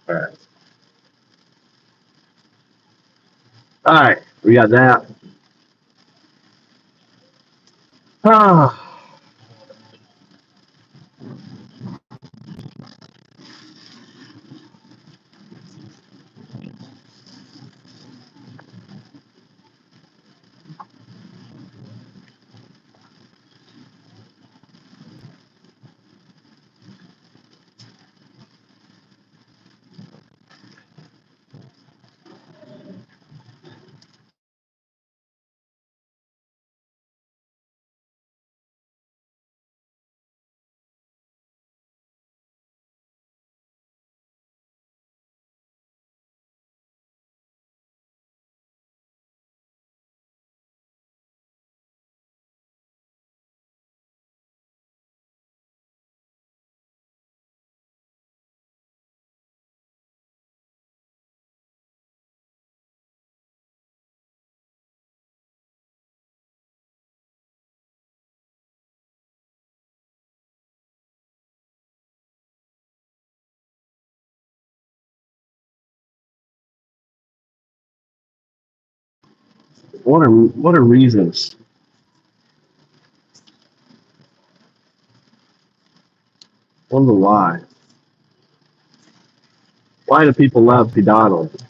All right. All right, we got that. Ah. What are reasons? Wonder why? Why do people love Donald?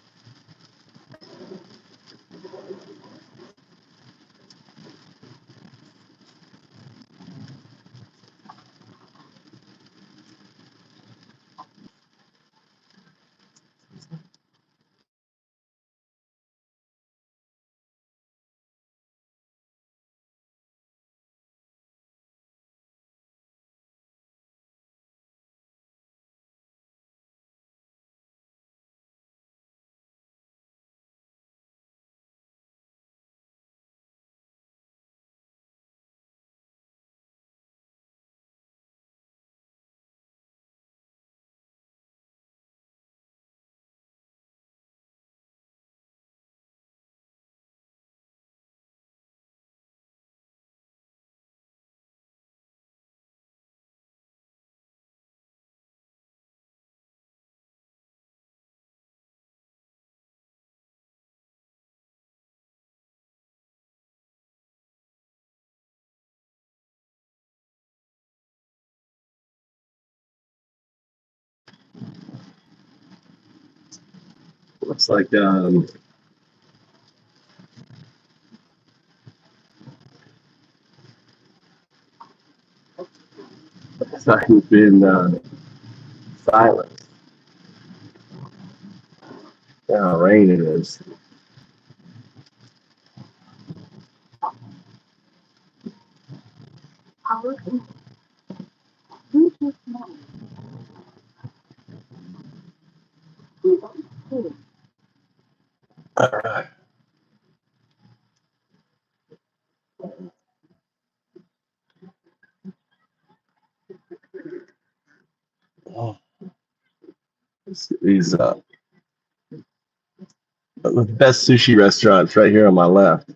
Looks like he's been silent. How rain it is. All right. Oh, these the best sushi restaurants right here on my left.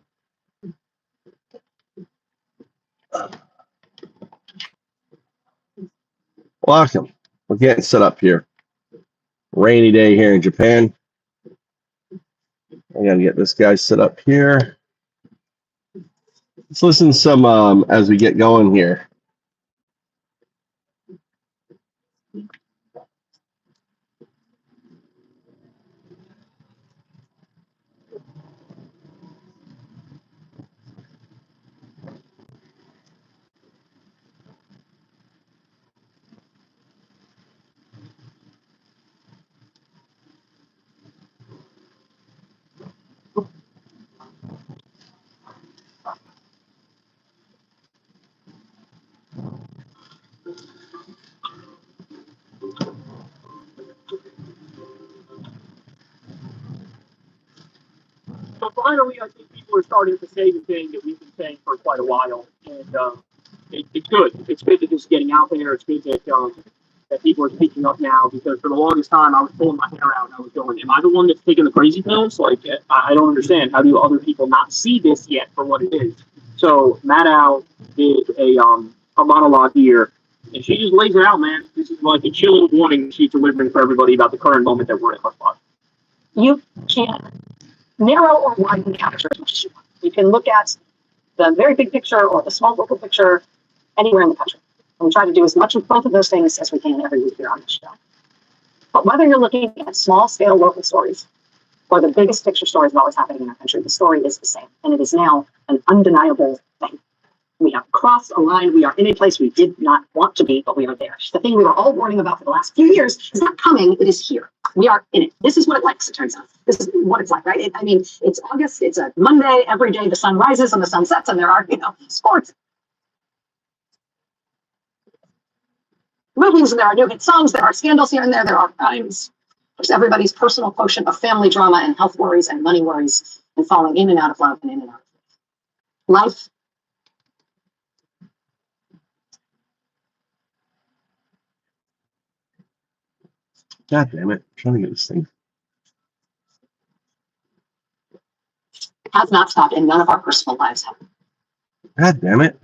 Welcome. We're getting set up here. Rainy day here in Japan. I gotta get this guy set up here. Let's listen to some as we get going here. So finally, I think people are starting to say the thing that we've been saying for quite a while, and it's good. It's good that this is getting out there. It's good that people are speaking up now, because for the longest time I was pulling my hair out and I was going, "Am I the one that's taking the crazy pills? Like, I don't understand. How do other people not see this yet for what it is?" So Maddow did a monologue here And she just lays it out, man. This is like a chilling warning she's delivering for everybody about the current moment that we're in. You can narrow or widen the aperture as much as you want. You can look at the very big picture or the small local picture anywhere in the country. And we try to do as much of both of those things as we can every week here on the show. But whether you're looking at small scale local stories or the biggest picture stories of what was happening in our country, the story is the same. And it is now an undeniable thing. We have crossed a line. We are in a place we did not want to be, but we are there. The thing we were all warning about for the last few years is not coming. It is here. We are in it. This is what it likes, it turns out. This is what it's like, right? I mean, it's August. It's a Monday. Every day the sun rises and the sun sets, and there are, sports. Movies, and there are new hit songs. There are scandals here and there. There are crimes. There's everybody's personal quotient of family drama and health worries and money worries and falling in and out of love and in and out of life. God damn it. I'm trying to get this thing. Has not stopped, and none of our personal lives have. God damn it.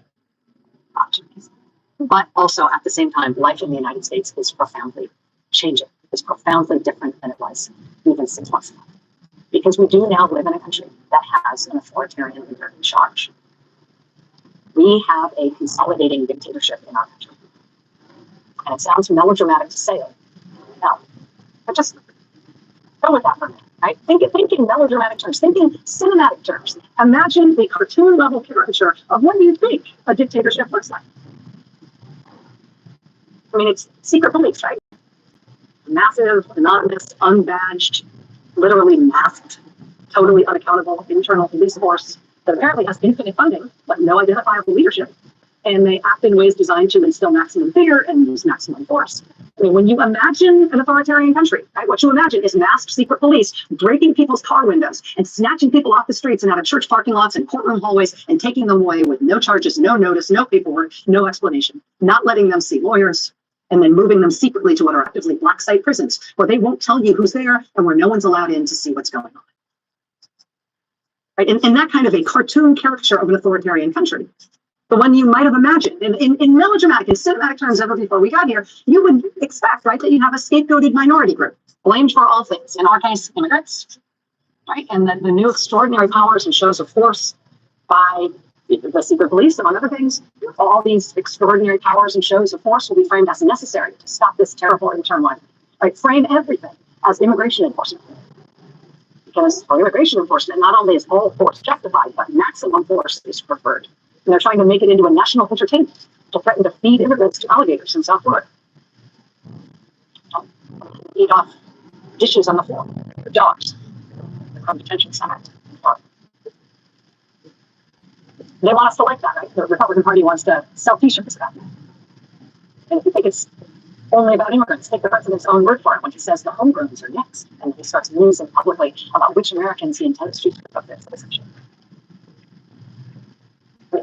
But also, at the same time, life in the United States is profoundly changing. It's profoundly different than it was even 6 months ago. Because we do now live in a country that has an authoritarian leader in charge. We have a consolidating dictatorship in our country. And it sounds melodramatic to say it. No. But just go with that for a minute, right? Thinking melodramatic terms, thinking cinematic terms. Imagine the cartoon level caricature of what do you think a dictatorship looks like. I mean, it's secret police, right? Massive, anonymous, unbadged, literally masked, totally unaccountable internal police force that apparently has infinite funding, but no identifiable leadership. And they act in ways designed to instill maximum fear and use maximum force. I mean, when you imagine an authoritarian country, right, what you imagine is masked secret police breaking people's car windows and snatching people off the streets and out of church parking lots and courtroom hallways and taking them away with no charges, no notice, no paperwork, no explanation, not letting them see lawyers, and then moving them secretly to what are actively black site prisons where they won't tell you who's there and where no one's allowed in to see what's going on. Right? In that kind of a cartoon caricature of an authoritarian country, the one you might have imagined in melodramatic and cinematic terms ever before we got here, you would expect, right, that you have a scapegoated minority group blamed for all things. In our case, immigrants, right? And the new extraordinary powers and shows of force by the secret police, among other things, all these extraordinary powers and shows of force will be framed as necessary to stop this terrible turmoil. Right? Frame everything as immigration enforcement. Because for immigration enforcement, not only is all force justified, but maximum force is preferred. And they're trying to make it into a national entertainment to threaten to feed immigrants to alligators in South Florida. Eat off dishes on the floor for dogs from detention center. They want us to like that, right? The Republican Party wants to sell t-shirts about that. And if you think it's only about immigrants, take the president's own word for it when he says the homegrowns are next. And he starts musing publicly about which Americans he intends to put up there for this issue.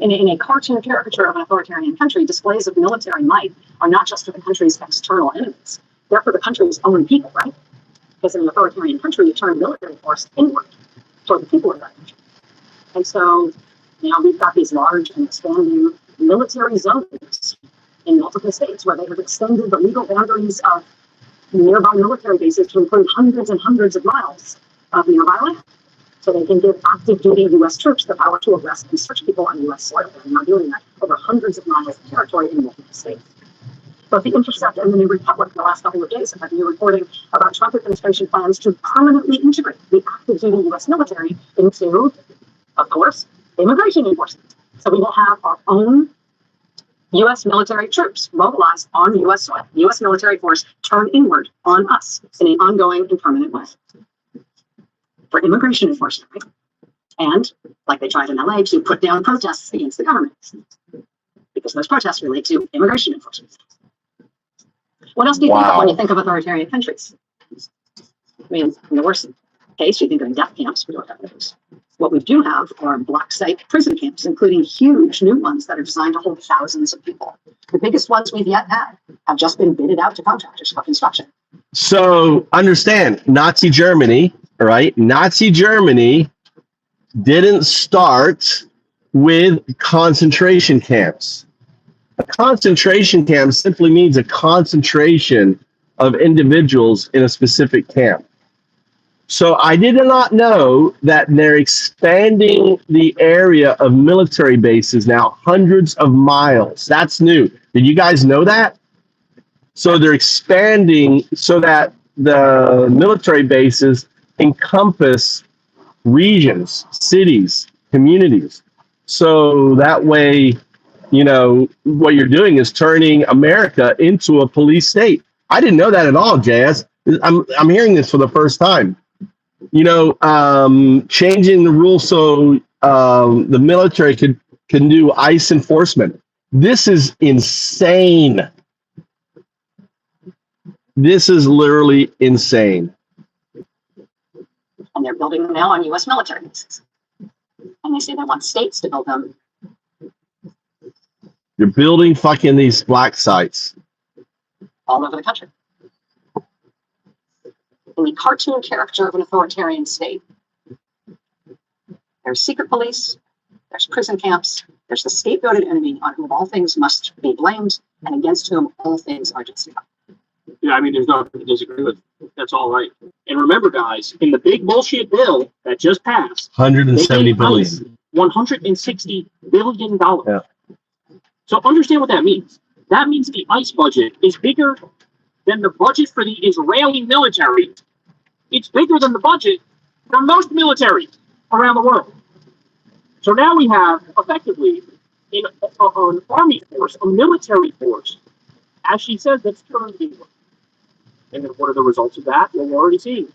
In a cartoon caricature of an authoritarian country, displays of military might are not just for the country's external enemies. They're for the country's own people, right? Because in an authoritarian country, you turn military force inward toward the people of that country. And so, we've got these large and expanding military zones in multiple states where they have extended the legal boundaries of nearby military bases to include hundreds and hundreds of miles of nearby land. So they can give active duty U.S. troops the power to arrest and search people on U.S. soil. They're now doing that over hundreds of miles of territory in multiple states. Both the Intercept and the New Republic in the last couple of days have been reporting about Trump administration plans to permanently integrate the active duty U.S. military into, of course, immigration enforcement. So we will have our own U.S. military troops mobilized on U.S. soil, U.S. military force turn inward on us in an ongoing and permanent way for immigration enforcement, right? And like they tried in LA to put down protests against the government because those protests relate to immigration enforcement. What else do you think of when you think of authoritarian countries? I mean, in the worst case, you think of death camps. We don't have those. What we do have are black site prison camps, including huge new ones that are designed to hold thousands of people. The biggest ones we've yet had have just been bidded out to contractors for construction. So understand, Nazi Germany, right? Nazi Germany didn't start with concentration camps. A concentration camp simply means a concentration of individuals in a specific camp. So I did not know that they're expanding the area of military bases now hundreds of miles. That's new. Did you guys know that? So they're expanding so that the military bases encompass regions, cities, communities. So that way, you know, what you're doing is turning America into a police state. I didn't know that at all, JS. I'm hearing this for the first time. You know, changing the rules so the military can do ICE enforcement. This is insane. This is literally insane. And they're building them now on U.S. military bases. And they say they want states to build them. You're building fucking these black sites All over the country. In the cartoon character of an authoritarian state, there's secret police, there's prison camps, there's the scapegoated enemy on whom all things must be blamed and against whom all things are justified. Yeah, I mean, there's nothing to disagree with. That's all right. And remember, guys, in the big bullshit bill that just passed, 170 billion. $160 billion. Yeah. So understand what that means. That means the ICE budget is bigger than the budget for the Israeli military. It's bigger than the budget for most militaries around the world. So now we have, effectively, an army force, a military force, as she says, that's turned inward. And then what are the results of that? Well, we're already seeing.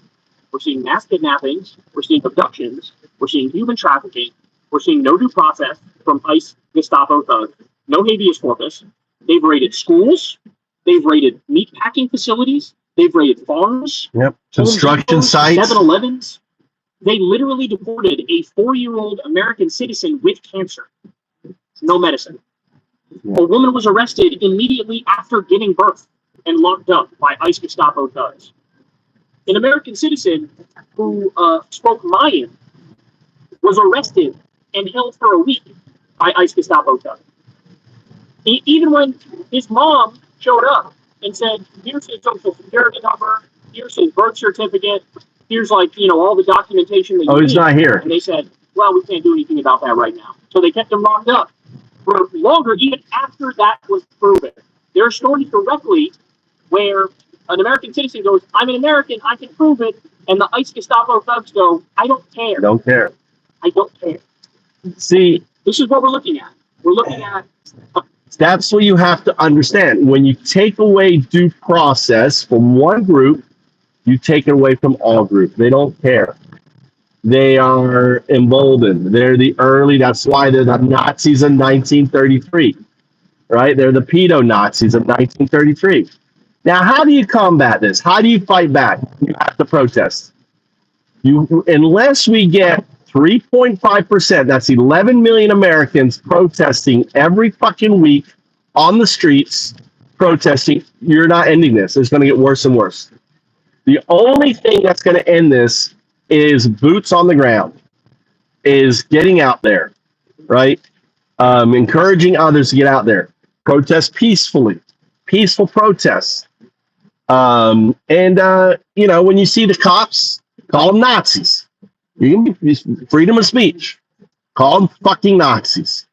We're seeing mass kidnappings. We're seeing abductions. We're seeing human trafficking. We're seeing no due process from ICE Gestapo thugs. No habeas corpus. They've raided schools. They've raided meatpacking facilities. They've raided farms. Yep. Construction sites. 7-Elevens. They literally deported a 4-year-old American citizen with cancer. No medicine. Yeah. A woman was arrested immediately after giving birth and locked up by ICE Gestapo thugs. An American citizen who spoke Mayan was arrested and held for a week by ICE Gestapo thugs. Even when his mom showed up and said, here's his social security number, here's his birth certificate, here's like, you know, all the documentation that you he's need. not here. And they said, well, we can't do anything about that right now. So they kept him locked up for longer, even after that was proven. There are stories directly where an American citizen goes, I'm an American, I can prove it. And the ICE Gestapo thugs go, I don't care. Don't care. I don't care. See, This is what we're looking at. We're looking at that's what you have to understand. When you take away due process from one group, you take it away from all groups. They don't care. They are emboldened. They're the early, that's why they're the Nazis of 1933, right? They're the pedo Nazis of 1933. Now, how do you combat this? How do you fight back? You have to protest. Unless we get 3.5%, that's 11 million Americans protesting every fucking week on the streets, protesting, you're not ending this. It's going to get worse and worse. The only thing that's going to end this is boots on the ground, is getting out there, right? Encouraging others to get out there. Protest peacefully. Peaceful protests. You know, when you see the cops, call them Nazis. You can be freedom of speech. Call them fucking Nazis.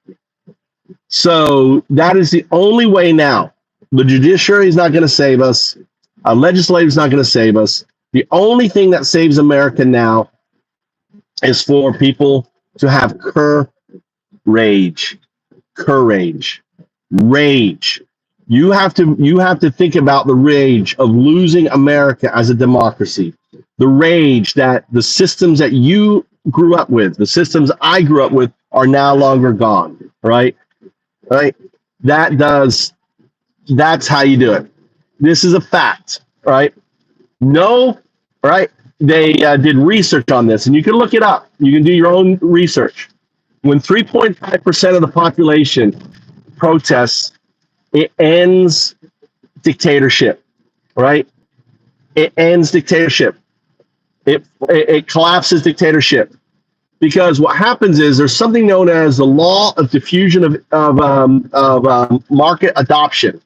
So that is the only way now. The judiciary is not going to save us. Our legislature is not going to save us. The only thing that saves America now is for people to have courage. Courage. Rage. You have to think about the rage of losing America as a democracy. The rage that the systems that you grew up with, the systems I grew up with, are now longer gone. Right? Right? That's how you do it. This is a fact. Right? No, right? They did research on this, and you can look it up. You can do your own research. When 3.5% of the population protests, it ends dictatorship, right? It ends dictatorship. It collapses dictatorship. because what happens is there's something known as the law of diffusion of market adoption.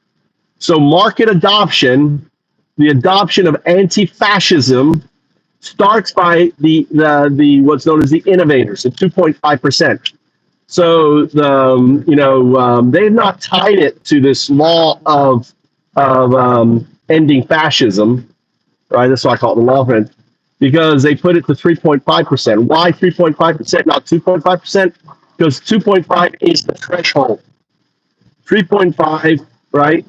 So market adoption, the adoption of anti-fascism, starts by the what's known as the innovators, the 2.5%. So they've not tied it to this law of ending fascism, right? That's why I call it the law of end, because they put it to 3.5%. Why 3.5%, not 2.5%? Because 2.5 is the threshold. 3.5, right?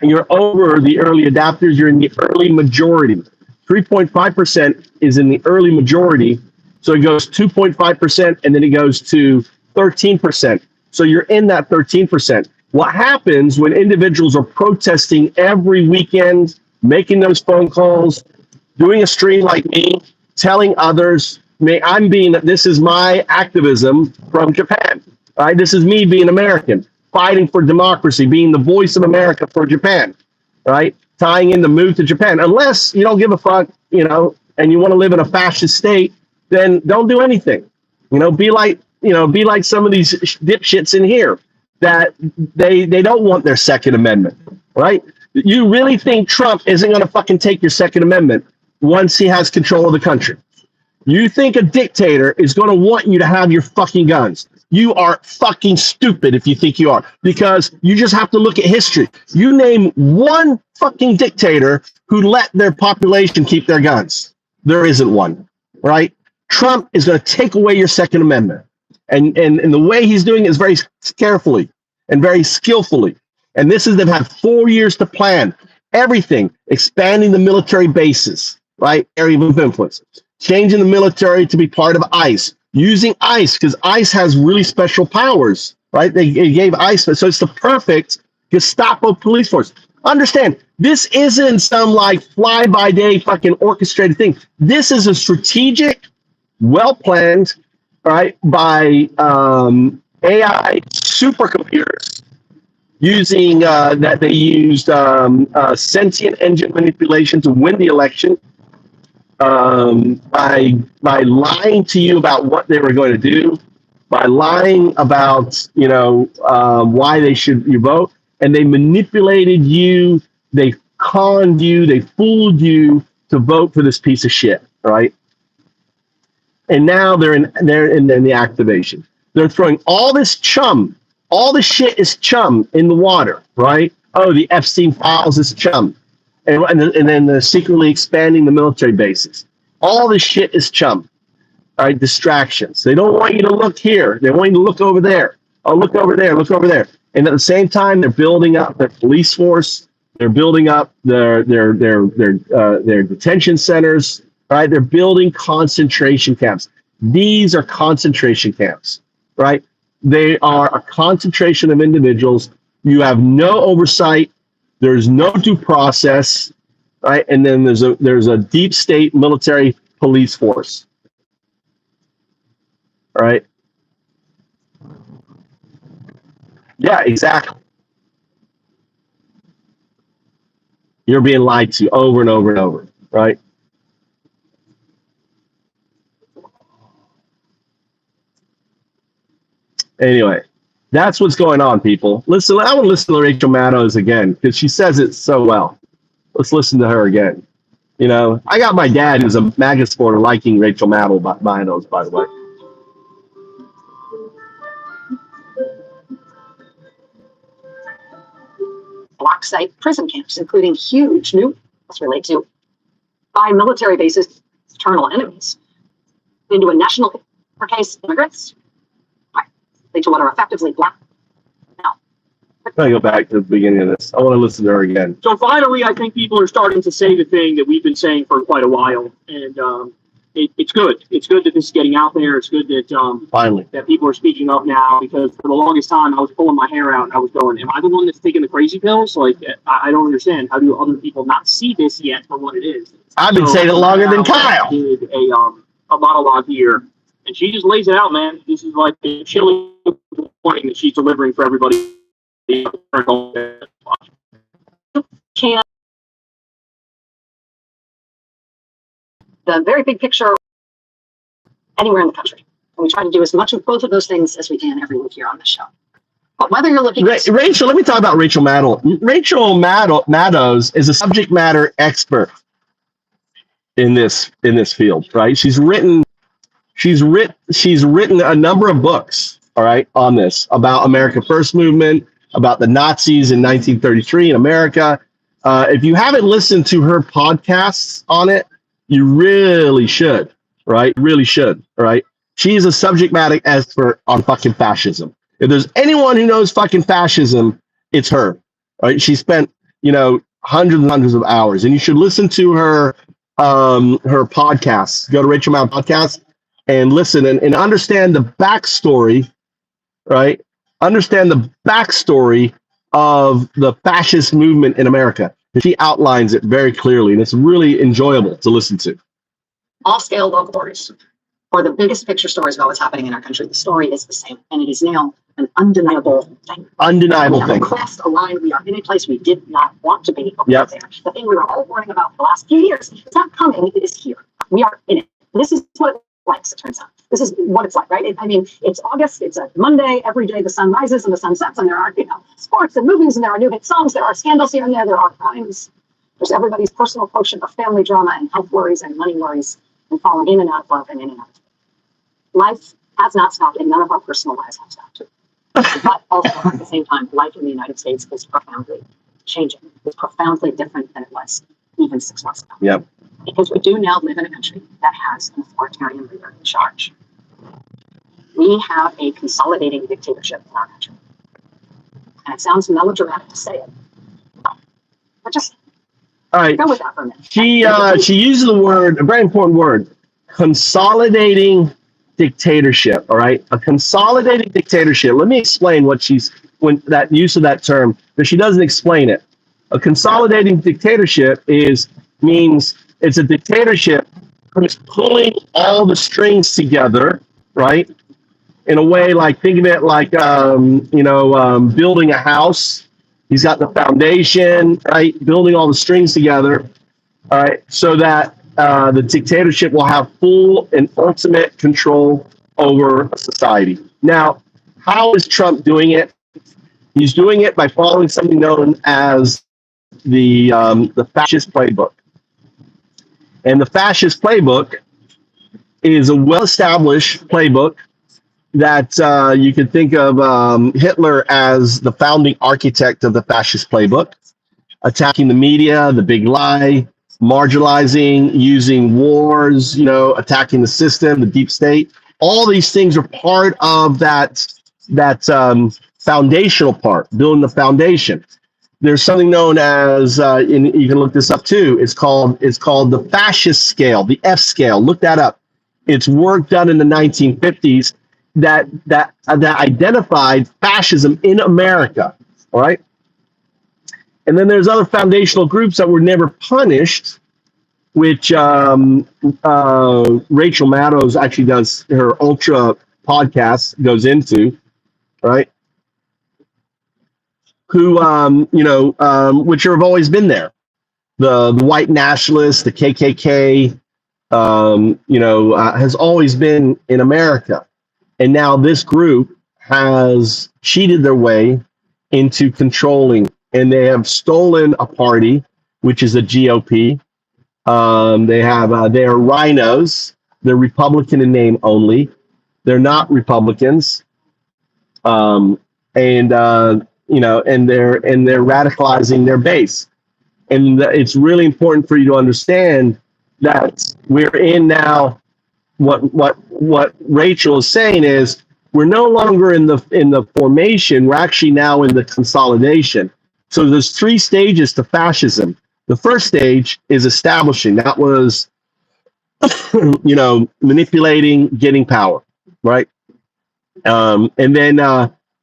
And you're over the early adapters, you're in the early majority. 3.5% is in the early majority. So it goes 2.5% and then it goes to 13%. So you're in that 13%. What happens when individuals are protesting every weekend, making those phone calls, doing a stream like me, telling others, this is my activism from Japan, right? This is me being American, fighting for democracy, being the voice of America for Japan, right? Tying in the Move to Japan. Unless you don't give a fuck, and you want to live in a fascist state, then don't do anything. Be like some of these dipshits in here that they don't want their Second Amendment, right? You really think Trump isn't going to fucking take your Second Amendment once he has control of the country? You think a dictator is going to want you to have your fucking guns? You are fucking stupid if you think you are, because you just have to look at history. You name one fucking dictator who let their population keep their guns. There isn't one, right? Trump is going to take away your Second Amendment. And the way he's doing it is very carefully and very skillfully. And they've had 4 years to plan everything, expanding the military bases, right? Area of influence, changing the military to be part of ICE, using ICE because ICE has really special powers, right? They gave ICE, so it's the perfect Gestapo police force. Understand, this isn't some like fly-by-day fucking orchestrated thing. This is a strategic, well-planned, right, by AI supercomputers using that they used sentient engine manipulation to win the election. By lying to you about what they were going to do, by lying about why you vote, and they manipulated you, they conned you, they fooled you to vote for this piece of shit, right? And now they're in the activation. They're throwing all this chum, all this shit is chum in the water, right? Oh, the Epstein files is chum. And then they're secretly expanding the military bases. All this shit is chum. All right, distractions. They don't want you to look here. They want you to look over there. Oh, look over there. Look over there. And at the same time, they're building up their police force. They're building up their detention centers. All right, they're building concentration camps. These are concentration camps. Right? They are a concentration of individuals. You have no oversight. There's no due process, right? And then there's a deep state military police force, right? Yeah, exactly. You're being lied to over and over and over, right? Anyway, that's what's going on, people. Listen, I want to listen to Rachel Maddow again because she says it so well. Let's listen to her again. I got my dad, who's a MAGA supporter, liking Rachel Maddow, by the way. Block site prison camps, including huge new relate to by military bases, external enemies, into a national case immigrants, right, lead to what are effectively black. No. I'm going to go back to the beginning of this. I want to listen to her again. So finally, I think people are starting to say the thing that we've been saying for quite a while, and it's good. It's good that this is getting out there. It's good that finally that people are speaking up now, because for the longest time I was pulling my hair out and I was going, "Am I the one that's taking the crazy pills?" Like, I don't understand. How do other people not see this yet for what it is? I've been saying it longer than Kyle. Did a monologue here, and she just lays it out, man. This is like a chilling warning that she's delivering for everybody. Can the very big picture anywhere in the country. And we try to do as much of both of those things as we can every week here on the show. But whether you're looking at Rachel, let me talk about Rachel Maddow. Rachel Maddow is a subject matter expert in this field, right? She's written a number of books, all right, on this, about America First movement, about the Nazis in 1933 in America. If you haven't listened to her podcasts on it, you really should, right? Really should, right? She's a subject matter expert on fucking fascism. If there's anyone who knows fucking fascism, it's her, right? She spent, hundreds and hundreds of hours, and you should listen to her podcasts. Go to Rachel Maddow podcast and listen and understand the backstory, right? Understand the backstory of the fascist movement in America. She outlines it very clearly, and it's really enjoyable to listen to. all scale local borders, or the biggest picture stories about what's happening in our country, the story is the same, and it is now an undeniable thing. Undeniable thing. We have crossed a line. We are in a place we did not want to be. Yep. There. The thing we were all worrying about for the last few years, it's not coming, it is here. We are in it. This is what it's like, it turns out. This is what it's like, right? It's August, it's a Monday, every day the sun rises and the sun sets, and there are, sports and movies, and there are new hit songs, there are scandals here and there are crimes. There's everybody's personal quotient of family drama and health worries and money worries, and falling in and out of love and in and out of life has not stopped, and none of our personal lives have stopped. But also at the same time, life in the United States is profoundly changing. It's profoundly different than it was even 6 months ago. Yep. Because we do now live in a country that has an authoritarian leader in charge. We have a consolidating dictatorship in our country. And it sounds melodramatic to say it, but just all right. go with that for a minute. She uses the word, a very important word, consolidating dictatorship. All right, a consolidating dictatorship. Let me explain when that use of that term, but she doesn't explain it. A consolidating dictatorship means it's a dictatorship who's pulling all the strings together, right? In a way, like, think of it like building a house. He's got the foundation, right? Building all the strings together, all right, so that the dictatorship will have full and ultimate control over society. Now, how is Trump doing it? He's doing it by following something known as the fascist playbook. And the fascist playbook is a well-established playbook that you could think of Hitler as the founding architect of the fascist playbook, attacking the media, the big lie, marginalizing, using wars, attacking the system, the deep state. All these things are part of that foundational part, building the foundation. There's something known as, and you can look this up too. It's called the fascist scale, the F scale. Look that up. It's work done in the 1950s that identified fascism in America. All right. And then there's other foundational groups that were never punished, which Rachel Maddow actually does her Ultra podcast goes into, right? Who, which have always been there. The white nationalists, the KKK, has always been in America. And now this group has cheated their way into controlling, and they have stolen a party, which is a GOP. They are rhinos. They're Republican in name only. They're not Republicans. And they're radicalizing their base. And it's really important for you to understand that we're in now. What Rachel is saying is we're no longer in the formation. We're actually now in the consolidation. So there's 3 stages to fascism. The first stage is establishing. That was, manipulating, getting power, right? And then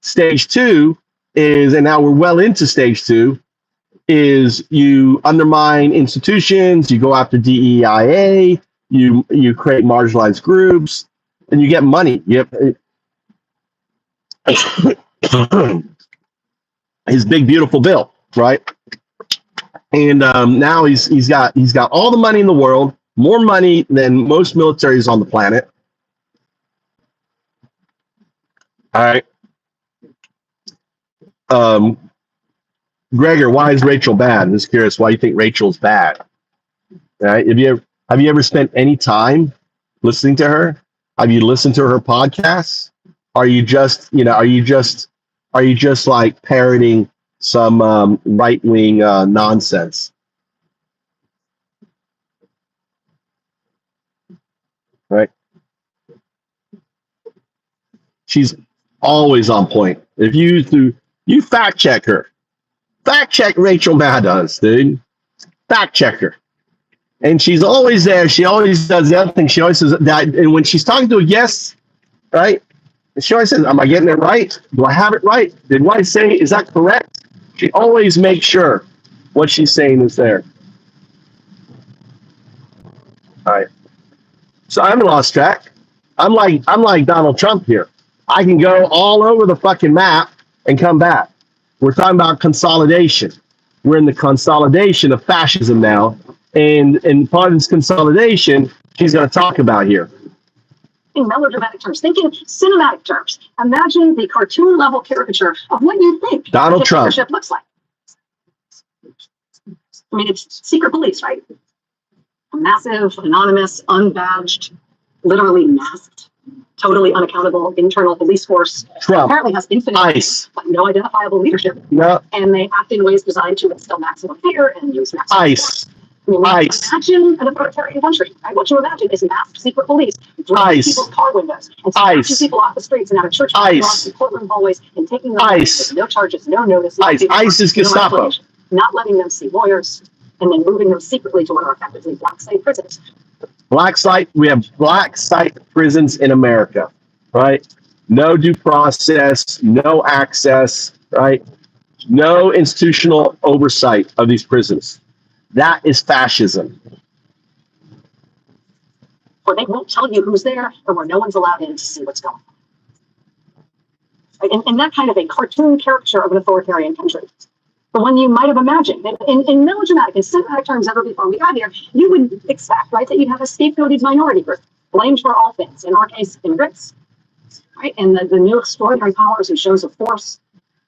stage 2 is, and now we're well into stage 2, is you undermine institutions, you go after DEIA, you create marginalized groups, and you get money. His big beautiful bill, right? And now he's got all the money in the world, more money than most militaries on the planet, All right. Gregor, why is Rachel bad? I'm just curious why you think Rachel's bad. All right. Have you ever spent any time listening to her? Have you listened to her podcasts? Are you just like parroting some right-wing nonsense? Right? She's always on point. If you fact check her, fact check Rachel Maddox, dude. Fact check her. And she's always there. She always does the other thing. She always says that. And when she's talking to a guest, right? She always says, am I getting it right? Do I have it right? Did what I say, is that correct? She always makes sure what she's saying is there. All right. So I'm lost track. I'm like Donald Trump here. I can go all over the fucking map and come back. We're talking about consolidation. We're in the consolidation of fascism now. And part of this consolidation, she's going to talk about here. In melodramatic terms, think in cinematic terms. Imagine the cartoon level caricature of what you think Donald Trump dictatorship looks like. I mean, it's secret police, right? A massive, anonymous, unbadged, literally masked, totally unaccountable internal police force. Trump. Apparently has infinite, ICE. but no identifiable leadership. No. And they act in ways designed to instill maximum fear and use maximum ICE. force. I mean, ICE. Imagine an authoritarian country, right? What you imagine is masked secret police breaking ICE. people's car windows and ICE. snatching people off the streets and out of church ICE. and courtroom hallways and taking them ICE. with no charges, no notice. No ICE. paperwork, ICE is no Gestapo. explanation, not letting them see lawyers, and then moving them secretly to what are effectively black site prisons. We have black site prisons in America, right? No due process, no access, right? No institutional oversight of these prisons. That is fascism. Where they won't tell you who's there, or where no one's allowed in to see what's going on. Right? And that kind of a cartoon caricature of an authoritarian country. The one you might have imagined. In melodramatic and cinematic terms ever before we got here, you would expect, right, that you'd have a scapegoated minority group, blamed for all things, in our case, immigrants, right? And the new extraordinary powers and shows of force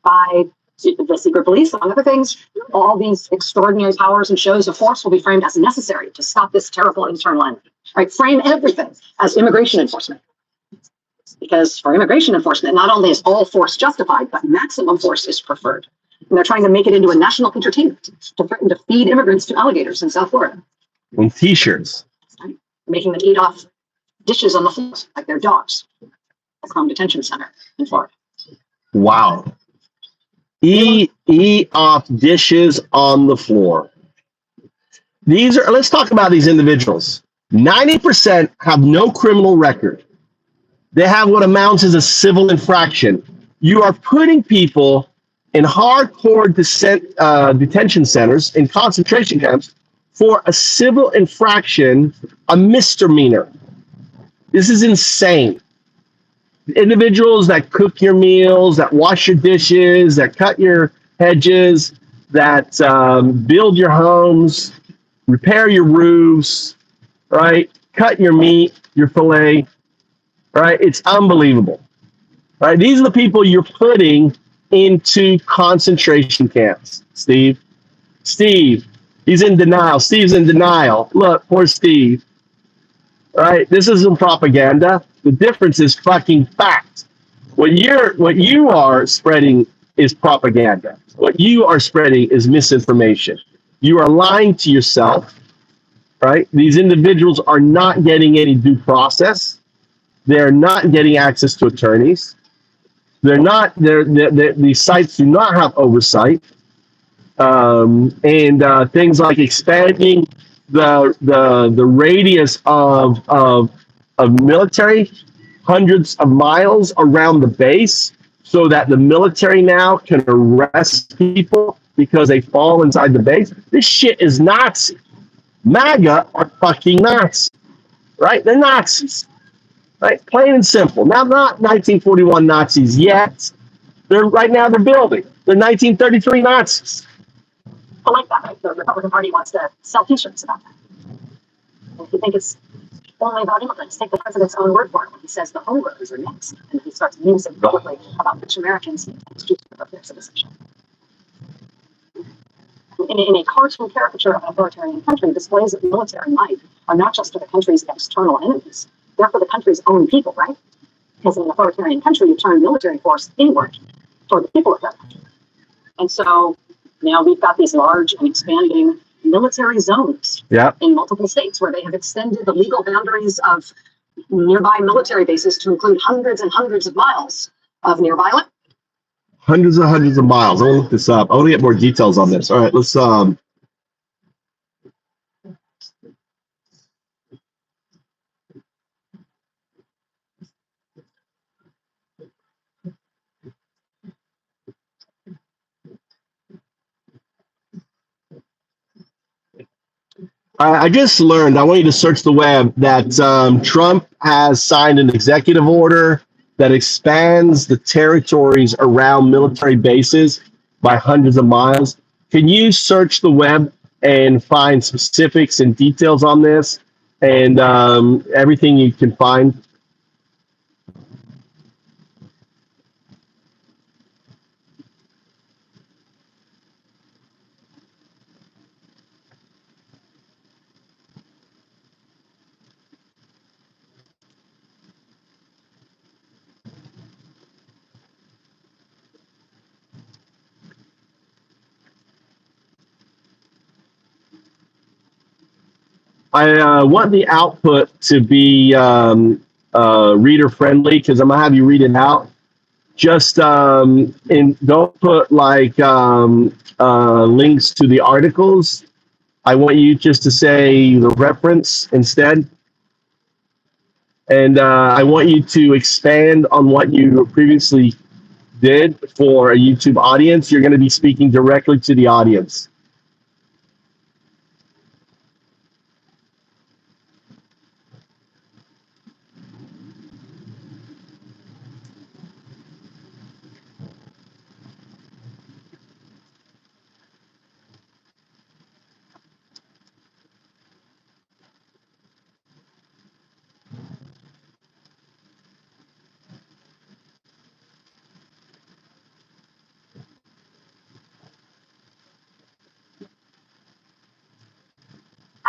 by the secret police, among other things. All these extraordinary powers and shows of force will be framed as necessary to stop this terrible internal enemy, right? Frame everything as immigration enforcement. Because for immigration enforcement, not only is all force justified, but maximum force is preferred. And they're trying to make it into a national entertainment to threaten to feed immigrants to alligators in South Florida. And T-shirts. Right? Making them eat off dishes on the floor like they're dogs. The Chrome Detention Center in Florida. Wow. Eat off dishes on the floor. Let's talk about these individuals. 90% have no criminal record. They have what amounts as a civil infraction. You are putting people in hardcore detention centers, in concentration camps, for a civil infraction, a misdemeanor. This is insane. Individuals that cook your meals, that wash your dishes, that cut your hedges, that build your homes, repair your roofs, right? Cut your meat, your filet, right? It's unbelievable, right? These are the people you're putting into concentration camps. Steve, he's in denial. Steve's in denial. Look, poor Steve. All right, this isn't propaganda. The difference is fucking fact. What you are spreading is propaganda. What you are spreading is misinformation. You are lying to yourself, right? These individuals are not getting any due process. They're not getting access to attorneys. These sites do not have oversight. And things like expanding the radius of military hundreds of miles around the base so that the military now can arrest people because they fall inside the base. This shit is Nazi. MAGA are fucking Nazis, right? They're Nazis, right? Plain and simple. Now, not 1941 Nazis yet. Right now they're building. They're 1933 Nazis. I like that, right? The Republican Party wants to sell t-shirts about that. And if you think it's only about immigrants. Take the president's own word for it when he says the homegrowners are next, and he starts musing publicly about which Americans he intends to of their citizenship. In a cartoon caricature of an authoritarian country, displays of military might are not just for the country's external enemies, they're for the country's own people, right? Because in an authoritarian country, you turn military force inward toward the people of that country. And so now we've got these large and expanding military zones in multiple states where they have extended the legal boundaries of nearby military bases to include hundreds and hundreds of miles of nearby land. Hundreds and hundreds of miles. I want to look this up. I want to get more details on this. All right, let's I just learned, I want you to search the web, that Trump has signed an executive order that expands the territories around military bases by hundreds of miles. Can you search the web and find specifics and details on this and everything you can find? I want the output to be reader friendly because I'm gonna have you read it out. Just don't put like links to the articles. I want you just to say the reference instead. And I want you to expand on what you previously did for a YouTube audience. You're going to be speaking directly to the audience.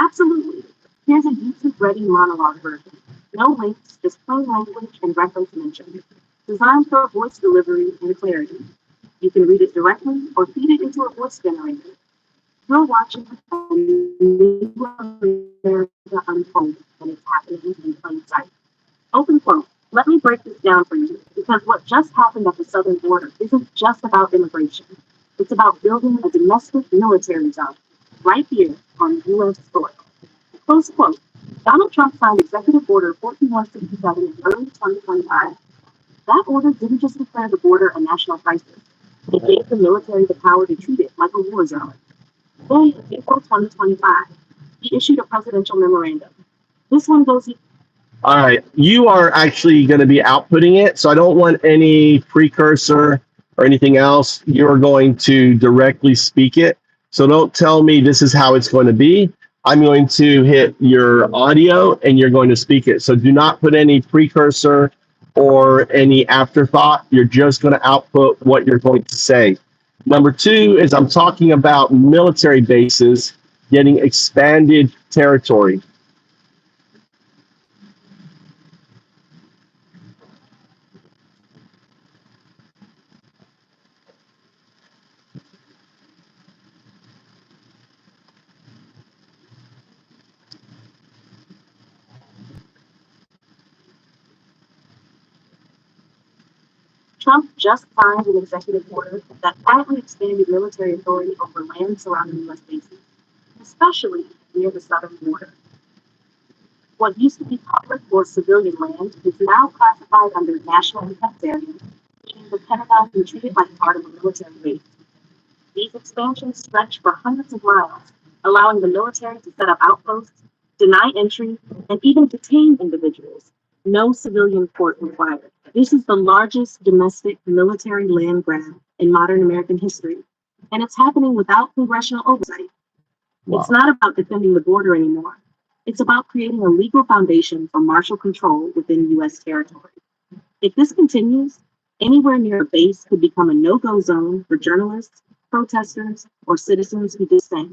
Absolutely. Here's a YouTube-ready monologue version. No links, just plain language and reference mentioned. Designed for voice delivery and clarity. You can read it directly or feed it into a voice generator. You're watching a new America unfold, and it's happening in plain sight. Open quote. Let me break this down for you, because what just happened at the southern border isn't just about immigration. It's about building a domestic military zone right here on U.S. soil. Close quote. Donald Trump signed Executive Order 14167 in early 2025. That order didn't just declare the border a national crisis. It gave the military the power to treat it like a war zone. Then, in April 2025, he issued a presidential memorandum. This one goes. All right, you are actually going to be outputting it, so I don't want any precursor or anything else. You're going to directly speak it. So don't tell me this is how it's going to be. I'm going to hit your audio and you're going to speak it. So do not put any precursor or any afterthought. You're just going to output what you're going to say. Number two is I'm talking about military bases getting expanded territory. Trump just signed an executive order that quietly expanded military authority over land surrounding U.S. bases, especially near the southern border. What used to be public or civilian land is now classified under national defense area, meaning the Pentagon can treat it like part of a military base. These expansions stretch for hundreds of miles, allowing the military to set up outposts, deny entry, and even detain individuals. No civilian court required. This is the largest domestic military land grab in modern American history, and it's happening without congressional oversight. Wow. It's not about defending the border anymore. It's about creating a legal foundation for martial control within U.S. territory. If this continues, anywhere near a base could become a no-go zone for journalists, protesters, or citizens who dissent.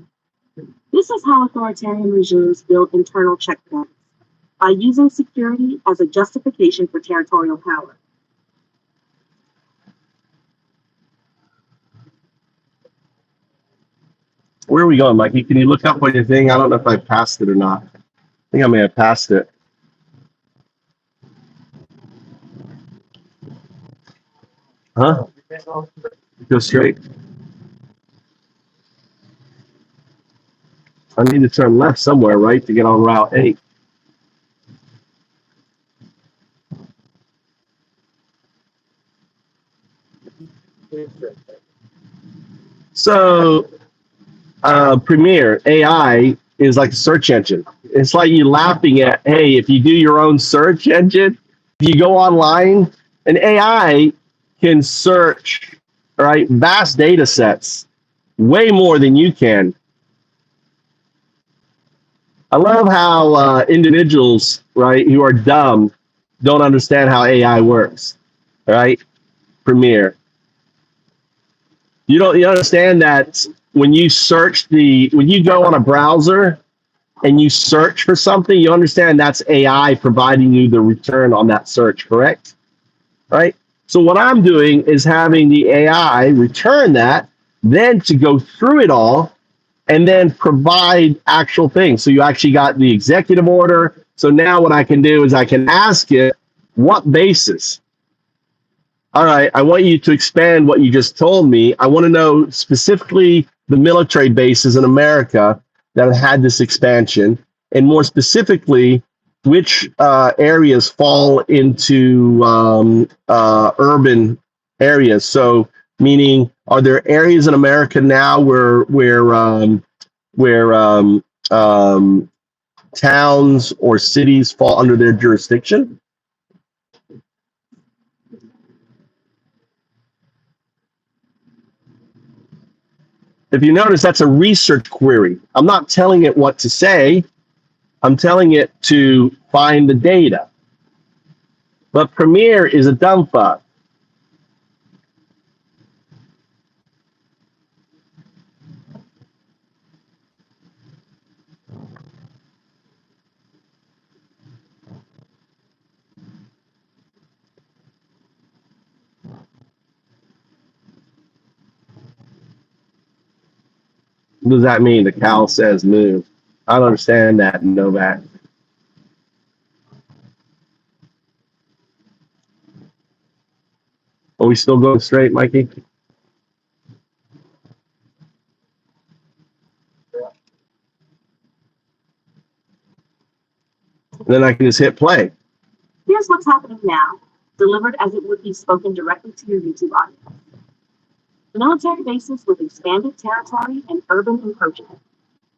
This is how authoritarian regimes build internal checkpoints, by using security as a justification for territorial power. Where are we going, Mikey? Can you look up on your thing? I don't know if I passed it or not. I think I may have passed it. Huh? Go straight. I need to turn left somewhere, right, to get on Route 8. So, Premiere AI is like a search engine. It's like you laughing at, hey, if you do your own search engine, if you go online, an AI can search, right, vast data sets, way more than you can. I love how individuals, right, who are dumb don't understand how AI works, right? Premiere. You understand that when you when you go on a browser and you search for something, you understand that's AI providing you the return on that search, correct? Right? So what I'm doing is having the AI return that, then to go through it all and then provide actual things. So you actually got the executive order. So now what I can do is I can ask it, what basis? All right, I want you to expand what you just told me. I want to know specifically the military bases in America that have had this expansion, and more specifically, which areas fall into urban areas. So, meaning, are there areas in America now where towns or cities fall under their jurisdiction? If you notice, that's a research query. I'm not telling it what to say. I'm telling it to find the data. But Premiere is a dumb fuck. What does that mean? The cow says move. I don't understand that, Novak. Are we still going straight, Mikey? Then I can just hit play. Here's what's happening now, delivered as it would be spoken directly to your YouTube audience. Military bases with expanded territory and urban encroachment.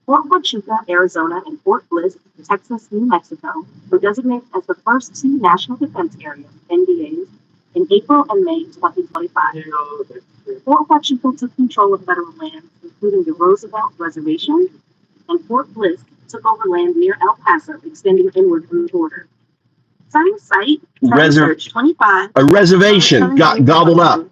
Fort Huachuca, Arizona, and Fort Bliss, Texas, New Mexico, were designated as the first two National Defense Areas, NDAs, in April and May 2025. Fort Huachuca took control of federal lands, including the Roosevelt Reservation, and Fort Bliss took over land near El Paso, extending inward from the border. Citing site, search 25. A reservation got gobbled up.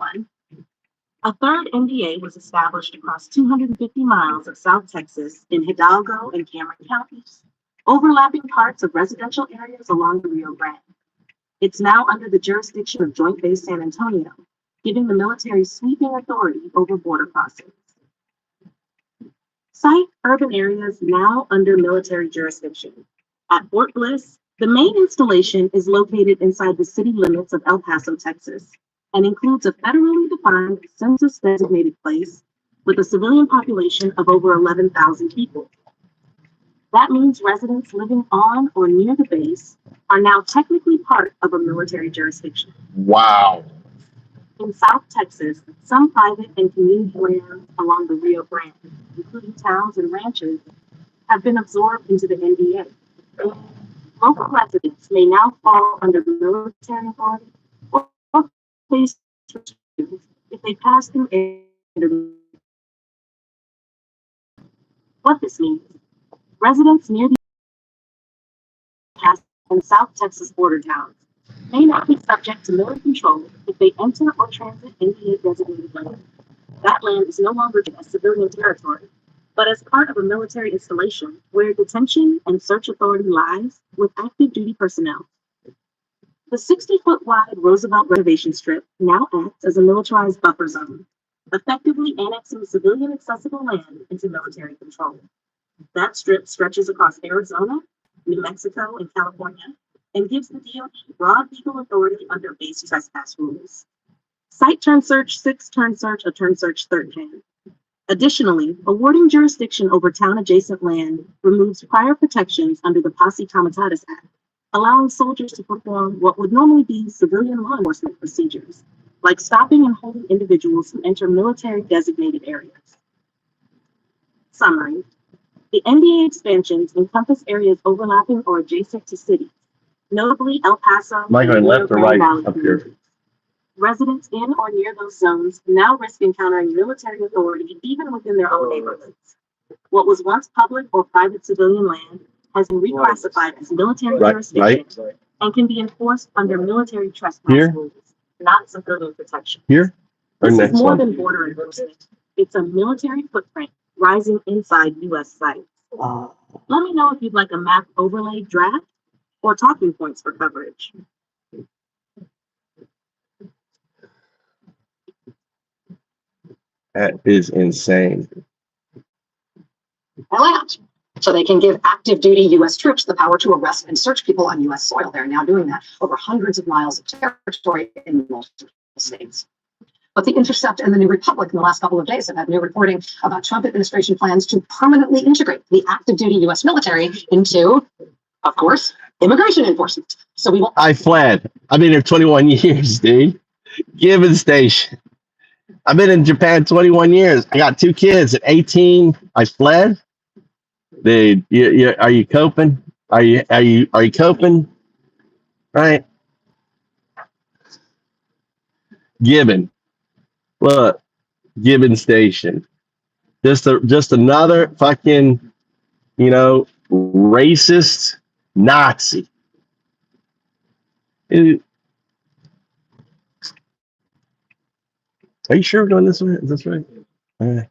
A third NDA was established across 250 miles of South Texas in Hidalgo and Cameron counties, overlapping parts of residential areas along the Rio Grande. It's now under the jurisdiction of Joint Base San Antonio, giving the military sweeping authority over border crossings. Cite urban areas now under military jurisdiction. At Fort Bliss, the main installation is located inside the city limits of El Paso, Texas, and includes a federally defined census-designated place with a civilian population of over 11,000 people. That means residents living on or near the base are now technically part of a military jurisdiction. Wow. In South Texas, some private and community lands along the Rio Grande, including towns and ranches, have been absorbed into the NDA. Local residents may now fall under military authority or face restrictions if they pass through areas. What this means, residents near the and South Texas border towns may not be subject to military control if they enter or transit NDA designated land. That land is no longer as civilian territory, but as part of a military installation where detention and search authority lies with active duty personnel. The 60-foot wide Roosevelt Reservation Strip now acts as a militarized buffer zone, effectively annexing civilian accessible land into military control. That strip stretches across Arizona, New Mexico, and California, and gives the DoD broad legal authority under base trespass rules. Site turn search, 6 turn search, a turn search, 3rd turn. Additionally, awarding jurisdiction over town-adjacent land removes prior protections under the Posse Comitatus Act, allowing soldiers to perform what would normally be civilian law enforcement procedures, like stopping and holding individuals who enter military-designated areas. Summary. The NDA expansions encompass areas overlapping or adjacent to cities, notably El Paso. Am I going left or right up here? Residents in or near those zones now risk encountering military authority even within their own neighborhoods. What was once public or private civilian land has been reclassified as military jurisdiction and can be enforced under military trespass rules, not civilian protection. Here? This is more than border enforcement. It's a military footprint rising inside U.S. sites. Let me know if you'd like a map overlay draft or talking points for coverage. That is insane. Land. So they can give active duty U.S. troops the power to arrest and search people on U.S. soil. They're now doing that over hundreds of miles of territory in multiple states. But The Intercept and the New Republic in the last couple of days have had new reporting about Trump administration plans to permanently integrate the active duty U.S. military into, of course, immigration enforcement. So we won't. I fled. I've been here 21 years, dude. Given station. I've been in Japan 21 years. I got 2 kids. At 18, I fled. Dude, are you coping? Are you coping? Right? Gibbon. Look, Gibbon Station. Just another fucking, racist Nazi. Are you sure we're doing this one? Is this right? All right.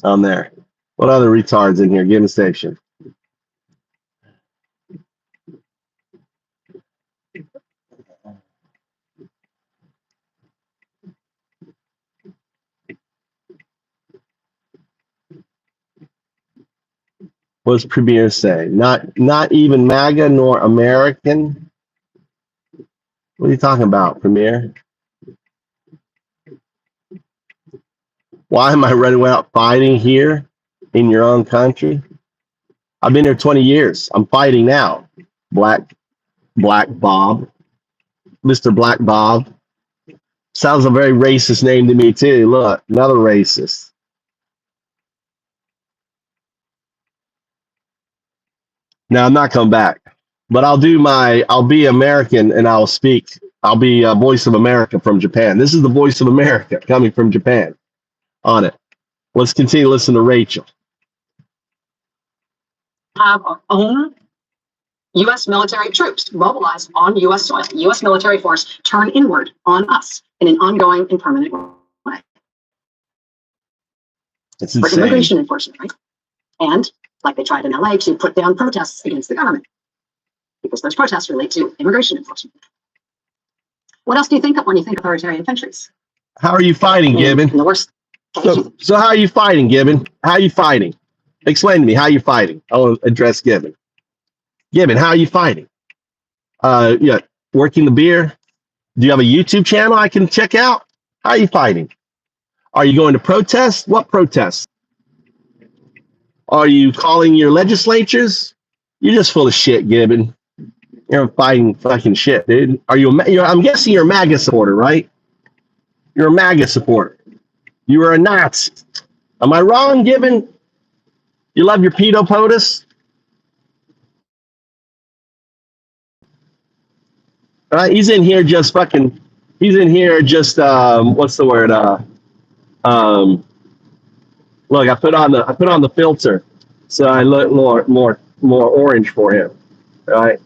I'm there. What other retards in here? Given station. What does Premier say? Not even MAGA nor American. What are you talking about, Premier? Why am I running out fighting here in your own country? I've been here 20 years. I'm fighting now. Black Bob. Mr. Black Bob. Sounds a very racist name to me too. Look, another racist. Now I'm not coming back, but I'll be American and I'll speak. I'll be a voice of America from Japan. This is the voice of America coming from Japan on it. Let's continue to listen to Rachel. Have our own U.S. military troops mobilized on U.S. soil. U.S. military force turn inward on us in an ongoing and permanent way. It's for insane. Immigration enforcement, right? And like they tried in LA to put down protests against the government, because those protests relate to immigration enforcement. What else do you think of when you think of authoritarian countries? How are you fighting, Gibbon? In the worst case, So how are you fighting, Gibbon? How are you fighting? Explain to me how you're fighting. I want to address Gibbon. Gibbon, how are you fighting? Yeah, working the beer. Do you have a YouTube channel I can check out? How are you fighting? Are you going to protest? What protests? Are you calling your legislatures? You're just full of shit, Gibbon. You're fighting fucking shit, dude. I'm guessing you're a MAGA supporter, right? You're a MAGA supporter. You are a Nazi. Am I wrong, Gibbon? You love your pedo POTUS? He's in here just what's the word? Look, I put on the filter, so I look more orange for him. Right?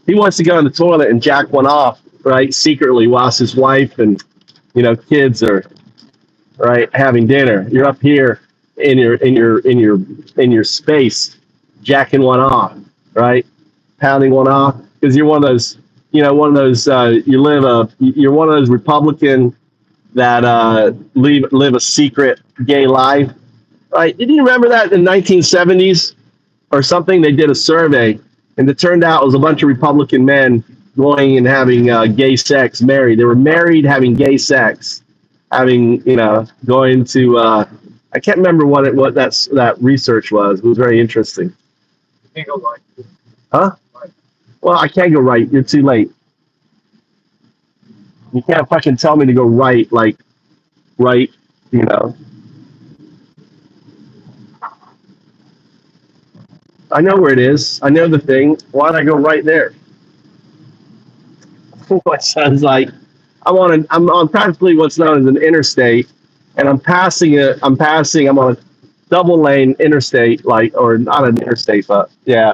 He wants to go in the toilet and jack one off, right, secretly, whilst his wife and kids are right having dinner. You're up here in your space, jacking one off, right, pounding one off because you're one of those, you're one of those Republican that live a secret gay life, right? Did you remember that in 1970s or something? They did a survey, and it turned out it was a bunch of Republican men going and having gay sex, married. They were married, having gay sex, having going to. I can't remember what that research was. It was very interesting. Can't go right. Huh? Well, I can't go right. You're too late. You can't fucking tell me to go right, like right, you know. I know where it is. I know the thing. Why'd I go right there? My son's like, I'm on practically what's known as an interstate, and I'm on a double lane interstate, or not an interstate, but yeah,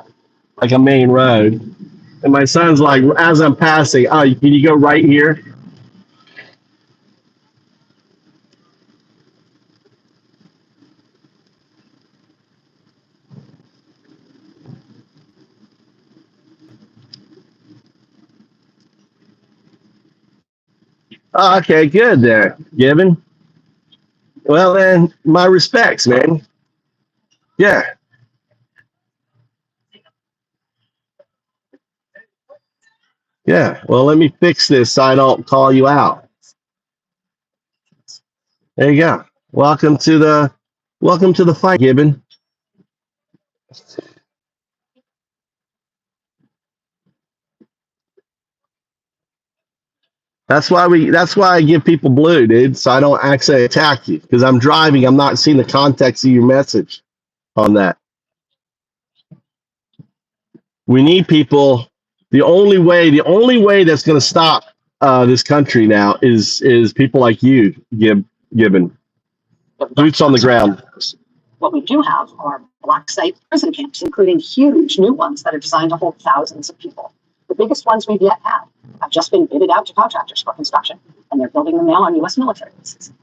like a main road. And my son's like, as I'm passing, oh, can you go right here? Oh, okay, good there, Gibbon. Well, then, my respects, man. Yeah. Yeah. Well, let me fix this so I don't call you out. There you go. Welcome to the fight, Gibbon. That's why I give people blue, dude, so I don't actually attack you. Because I'm driving, I'm not seeing the context of your message on that. We need people. The only way that's going to stop this country now is people like you, Gibbon. Boots on the ground. What we do have are black site prison camps, including huge new ones that are designed to hold thousands of people. The biggest ones we've yet had have just been bidded out to contractors for construction, and they're building them now on U.S. military bases.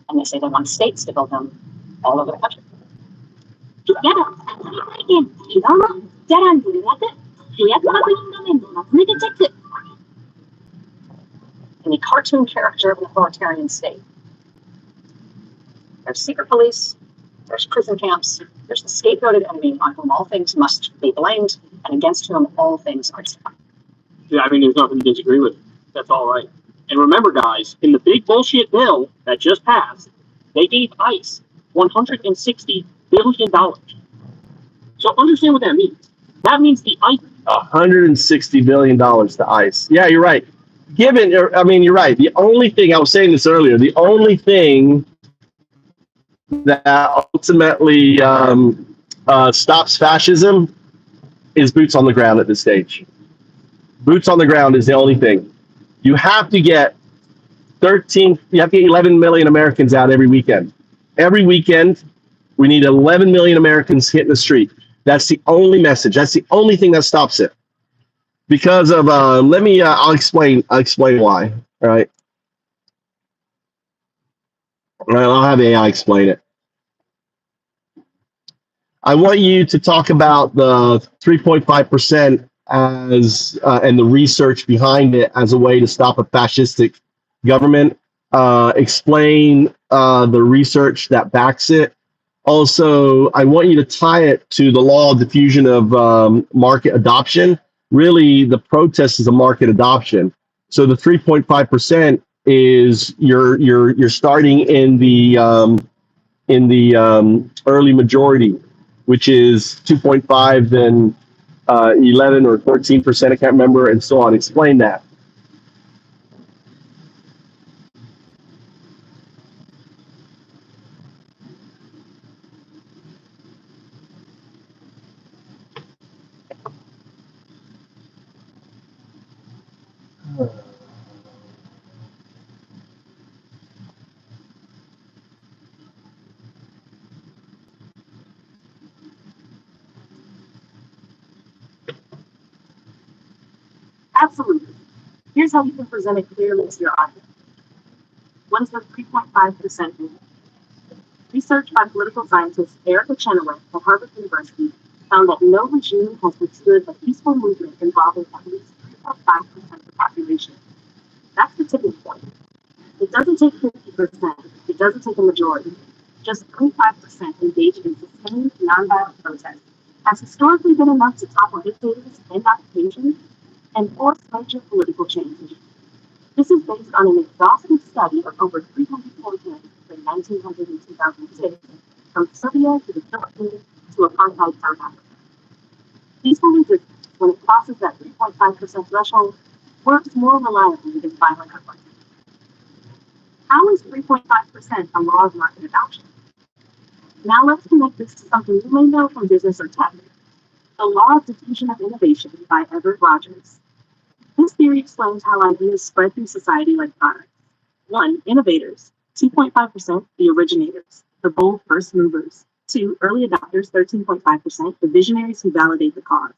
And they say they want states to build them all over the country. In the cartoon character of an authoritarian state, there's secret police, there's prison camps, there's the scapegoated enemy on whom all things must be blamed and against whom all things are justified. Yeah, I mean, there's nothing to disagree with. That's all right. And remember, guys, in the big bullshit bill that just passed, they gave ICE $160 billion. So understand what that means. That means the ICE. $160 billion to ICE. Yeah, you're right. You're right. The only thing, I was saying this earlier, the only thing that ultimately stops fascism is boots on the ground at this stage. Boots on the ground is the only thing. You have to get 11 million Americans out every weekend. Every weekend, we need 11 million Americans hitting the street. That's the only message. That's the only thing that stops it. Because of, I'll explain why. All right. All right, I'll have AI explain it. I want you to talk about the 3.5% as and the research behind it as a way to stop a fascistic government. Explain the research that backs it. Also, I want you to tie it to the law of diffusion of market adoption. Really, the protest is a market adoption. So the 3.5% is you're starting in the early majority, which is 2.5, then 11 or 13%, I can't remember, and so on. Explain that. Absolutely. Here's how you can present it clearly to your audience. What is the 3.5% movement? Research by political scientist Erica Chenoweth at Harvard University found that no regime has withstood a peaceful movement involving at least 3.5% of the population. That's the tipping point. It doesn't take 50%. It doesn't take a majority. Just 25% engaged in sustained nonviolent protest has historically been enough to topple dictators and occupations and force major political change. This is based on an exhaustive study of over 300 campaigns from 1900 and 2006, from Serbia to the Philippines to apartheid South Africa. Peaceful resistance, when it crosses that 3.5% threshold, works more reliably against violent uprisings. How is 3.5% a law of market adoption? Now let's connect this to something you may know from business or tech. The Law of Diffusion of Innovation by Everett Rogers. This theory explains how ideas spread through society like products. 1. Innovators. 2.5%, the originators, the bold first movers. 2. Early adopters, 13.5%, the visionaries who validate the cause.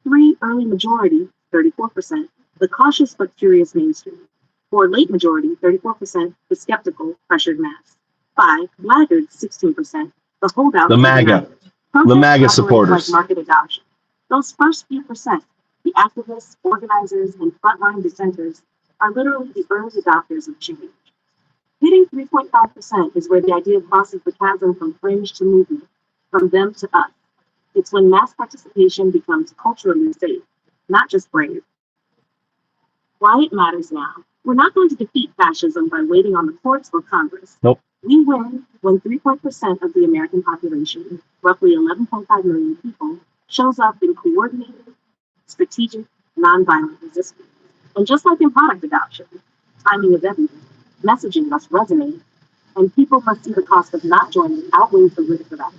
3. Early majority, 34%, the cautious but curious mainstream. 4. Late majority, 34%, the skeptical, pressured mass. 5. Laggards, 16%, the holdouts. The MAGA. The MAGA supporters. Like market adoption. Those first few percent, the activists, organizers, and frontline dissenters, are literally the early adopters of change. Hitting 3.5% is where the idea crosses the chasm from fringe to movement, from them to us. It's when mass participation becomes culturally safe, not just brave. Why it matters now. We're not going to defeat fascism by waiting on the courts or Congress. Nope. We win when 3% of the American population, roughly 11.5 million people, shows up in coordinated, strategic, nonviolent resistance. And just like in product adoption, timing is everything. Messaging must resonate, and people must see the cost of not joining outweighs the risk of that.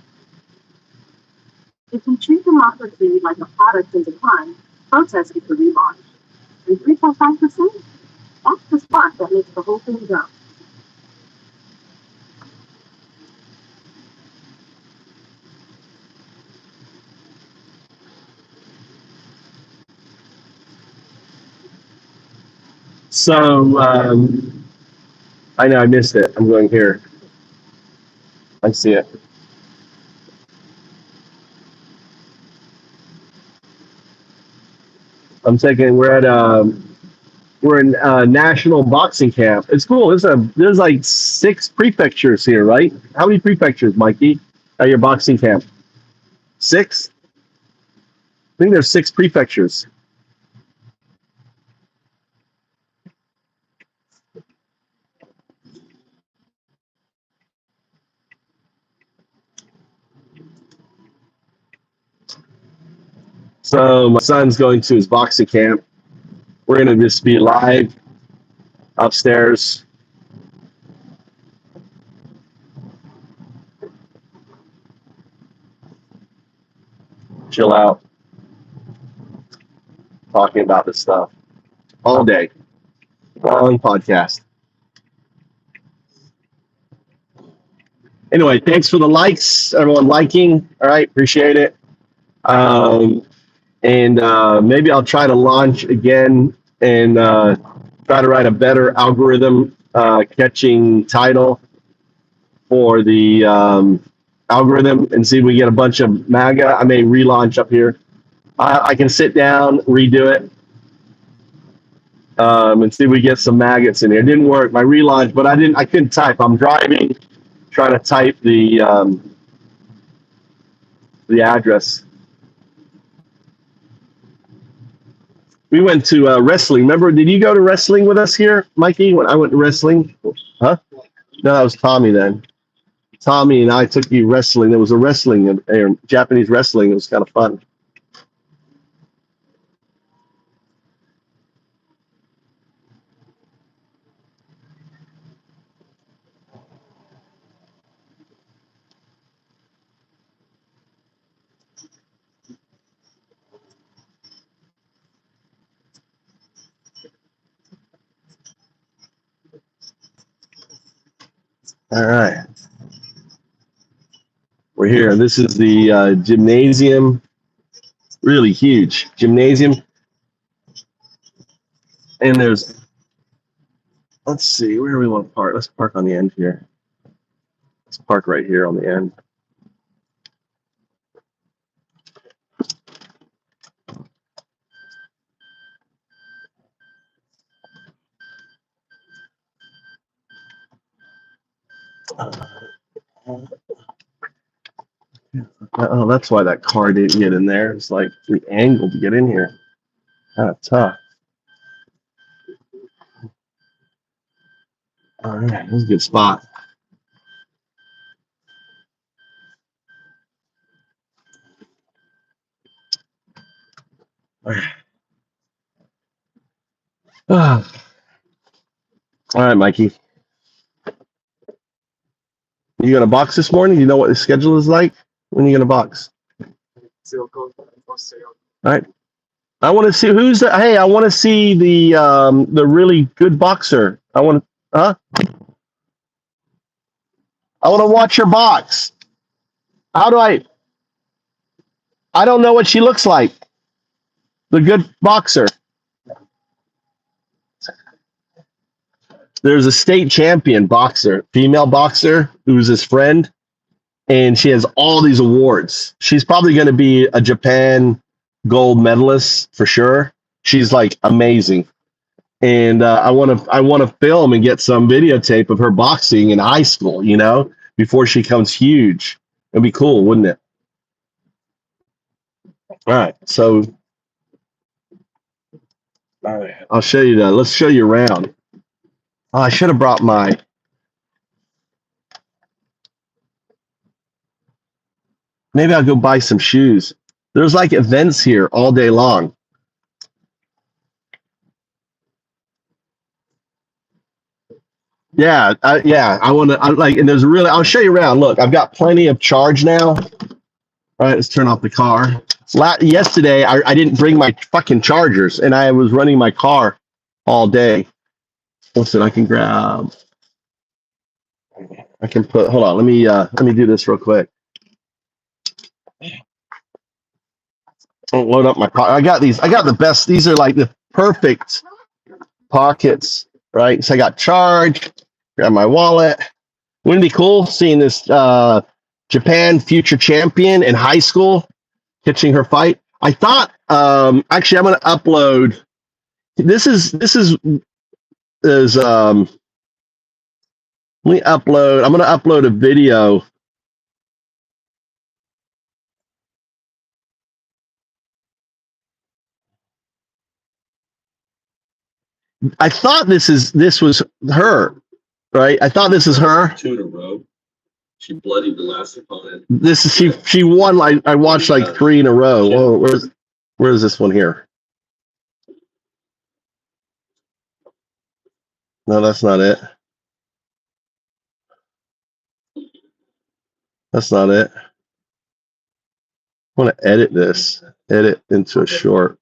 If we treat democracy like a product in decline, protest is the relaunch. And 3.5%? That's the spark that makes the whole thing go. So, I know I missed it. I'm going here. I see it. I'm thinking we're in national boxing camp. It's cool. There's like 6 prefectures here, right? How many prefectures, Mikey, at your boxing camp? 6? I think there's 6 prefectures. So my son's going to his boxing camp. We're going to just be live upstairs. Chill out. Talking about this stuff all day. Long podcast. Anyway, thanks for the likes. Everyone liking. All right. Appreciate it. And maybe I'll try to launch again and try to write a better algorithm catching title for the algorithm and see if we get a bunch of MAGA. I may relaunch up here. I can sit down, redo it, and see if we get some maggots in here. It didn't work, my relaunch, but I couldn't type. I'm driving, trying to type the address. We went to wrestling. Remember, did you go to wrestling with us here, Mikey, when I went to wrestling? Huh? No, that was Tommy then. Tommy and I took you wrestling. There was a wrestling, Japanese wrestling. It was kind of fun. All right. We're here. This is the gymnasium. Really huge gymnasium. And there's, let's see, where do we want to park? Let's park on the end here. Let's park right here on the end. Oh, that's why that car didn't get in there. It's like the angle to get in here. Kind of tough. All right, that's a good spot. All right. All right, Mikey. You gonna box this morning? You know what the schedule is like? When are you gonna box? All right. I want to see who's the. Hey, I want to see the really good boxer. I want to. Huh? I want to watch your box. How do I? I don't know what she looks like. The good boxer. There's a state champion boxer, female boxer, who's his friend, and she has all these awards. She's probably going to be a Japan gold medalist for sure. She's like amazing, and I want to film and get some videotape of her boxing in high school. You know, before she becomes huge. It'd be cool, wouldn't it? All right, so all right, I'll show you that. Let's show you around. Oh, I should have brought my. Maybe I'll go buy some shoes. There's like events here all day long. Yeah, I want to. I like, and there's really. I'll show you around. Look, I've got plenty of charge now. All right, let's turn off the car. Yesterday, I didn't bring my fucking chargers, and I was running my car all day. Listen, I can grab. I can put. Hold on. Let me do this real quick. I'll load up my pocket. I got these. I got the best. These are like the perfect pockets, right? So I got charge. Grab my wallet. Wouldn't it be cool seeing this Japan future champion in high school catching her fight? I thought actually I'm going to upload. This is let me upload. I'm going to upload a video. I thought this was her, right? I thought this is her. 2 in a row. She bloodied the last opponent. This is she won. Like I watched like 3 in a row. Whoa, where's this one here? No, that's not it. That's not it. I want to edit this. Edit into a short.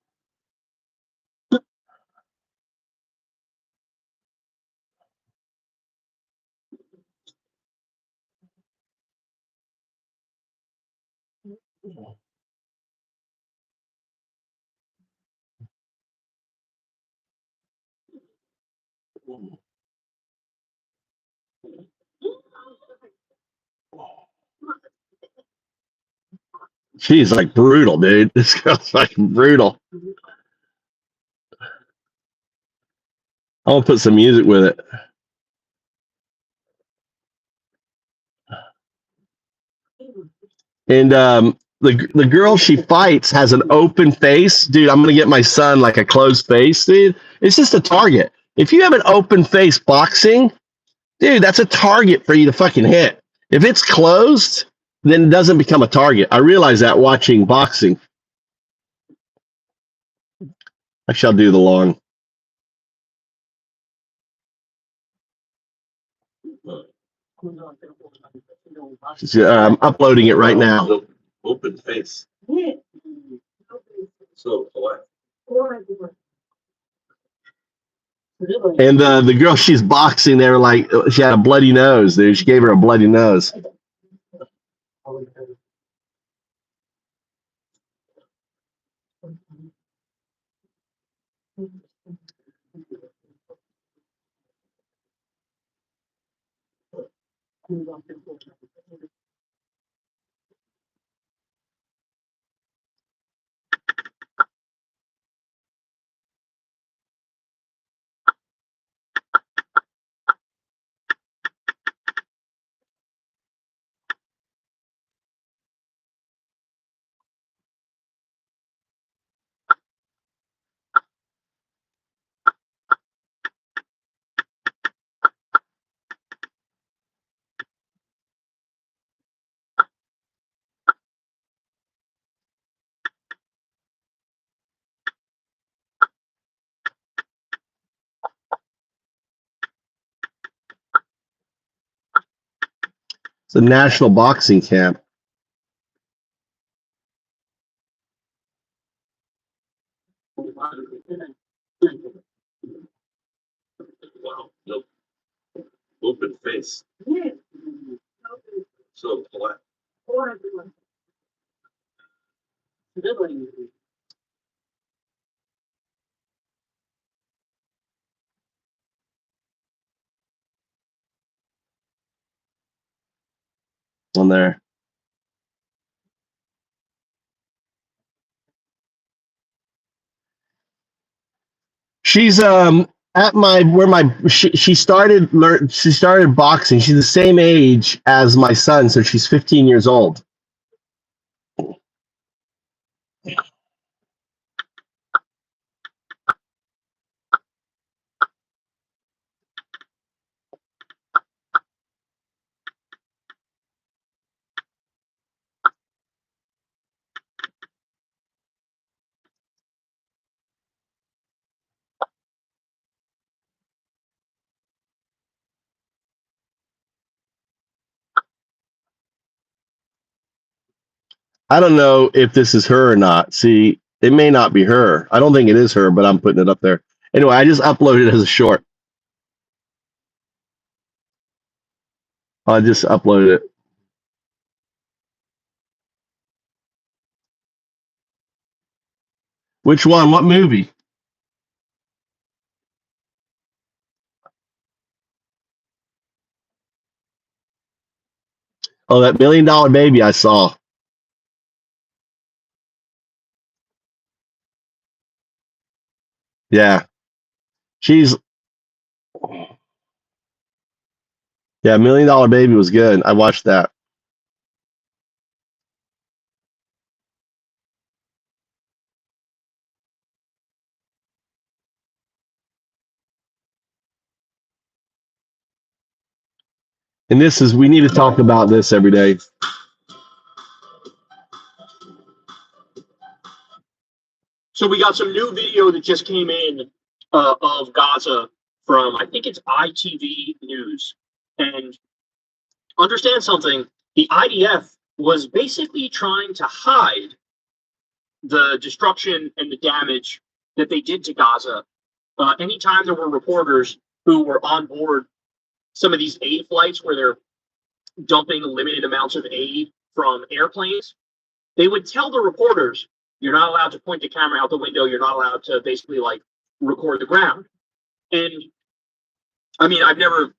She's like brutal, dude. This girl's like brutal. I'm gonna put some music with it. And the girl she fights has an open face, dude. I'm gonna get my son like a closed face, dude. It's just a target. If you have an open face boxing, dude, that's a target for you to fucking hit. If it's closed, then it doesn't become a target. I realize that watching boxing. I shall do the long. I'm uploading it right now. Open face. So what? And the girl she's boxing, they were like, she had a bloody nose, dude. She gave her a bloody nose. It's a national boxing camp. Wow, no open face. So polite. On there. She's at my where my she started boxing. She's the same age as my son, so she's 15 years old. I don't know if this is her or not. See, it may not be her. I don't think it is her, but I'm putting it up there. Anyway, I just uploaded it as a short. I just uploaded it. Which one? What movie? Oh, that $1 Million Baby I saw. Yeah. She's $1 Million Baby was good. I watched that. And this is, we need to talk about this every day. So we got some new video that just came in of Gaza from, I think it's ITV News. And understand something, the IDF was basically trying to hide the destruction and the damage that they did to Gaza. Anytime there were reporters who were on board some of these aid flights where they're dumping limited amounts of aid from airplanes, they would tell the reporters, you're not allowed to point the camera out the window. You're not allowed to basically like record the ground. And I mean, I've never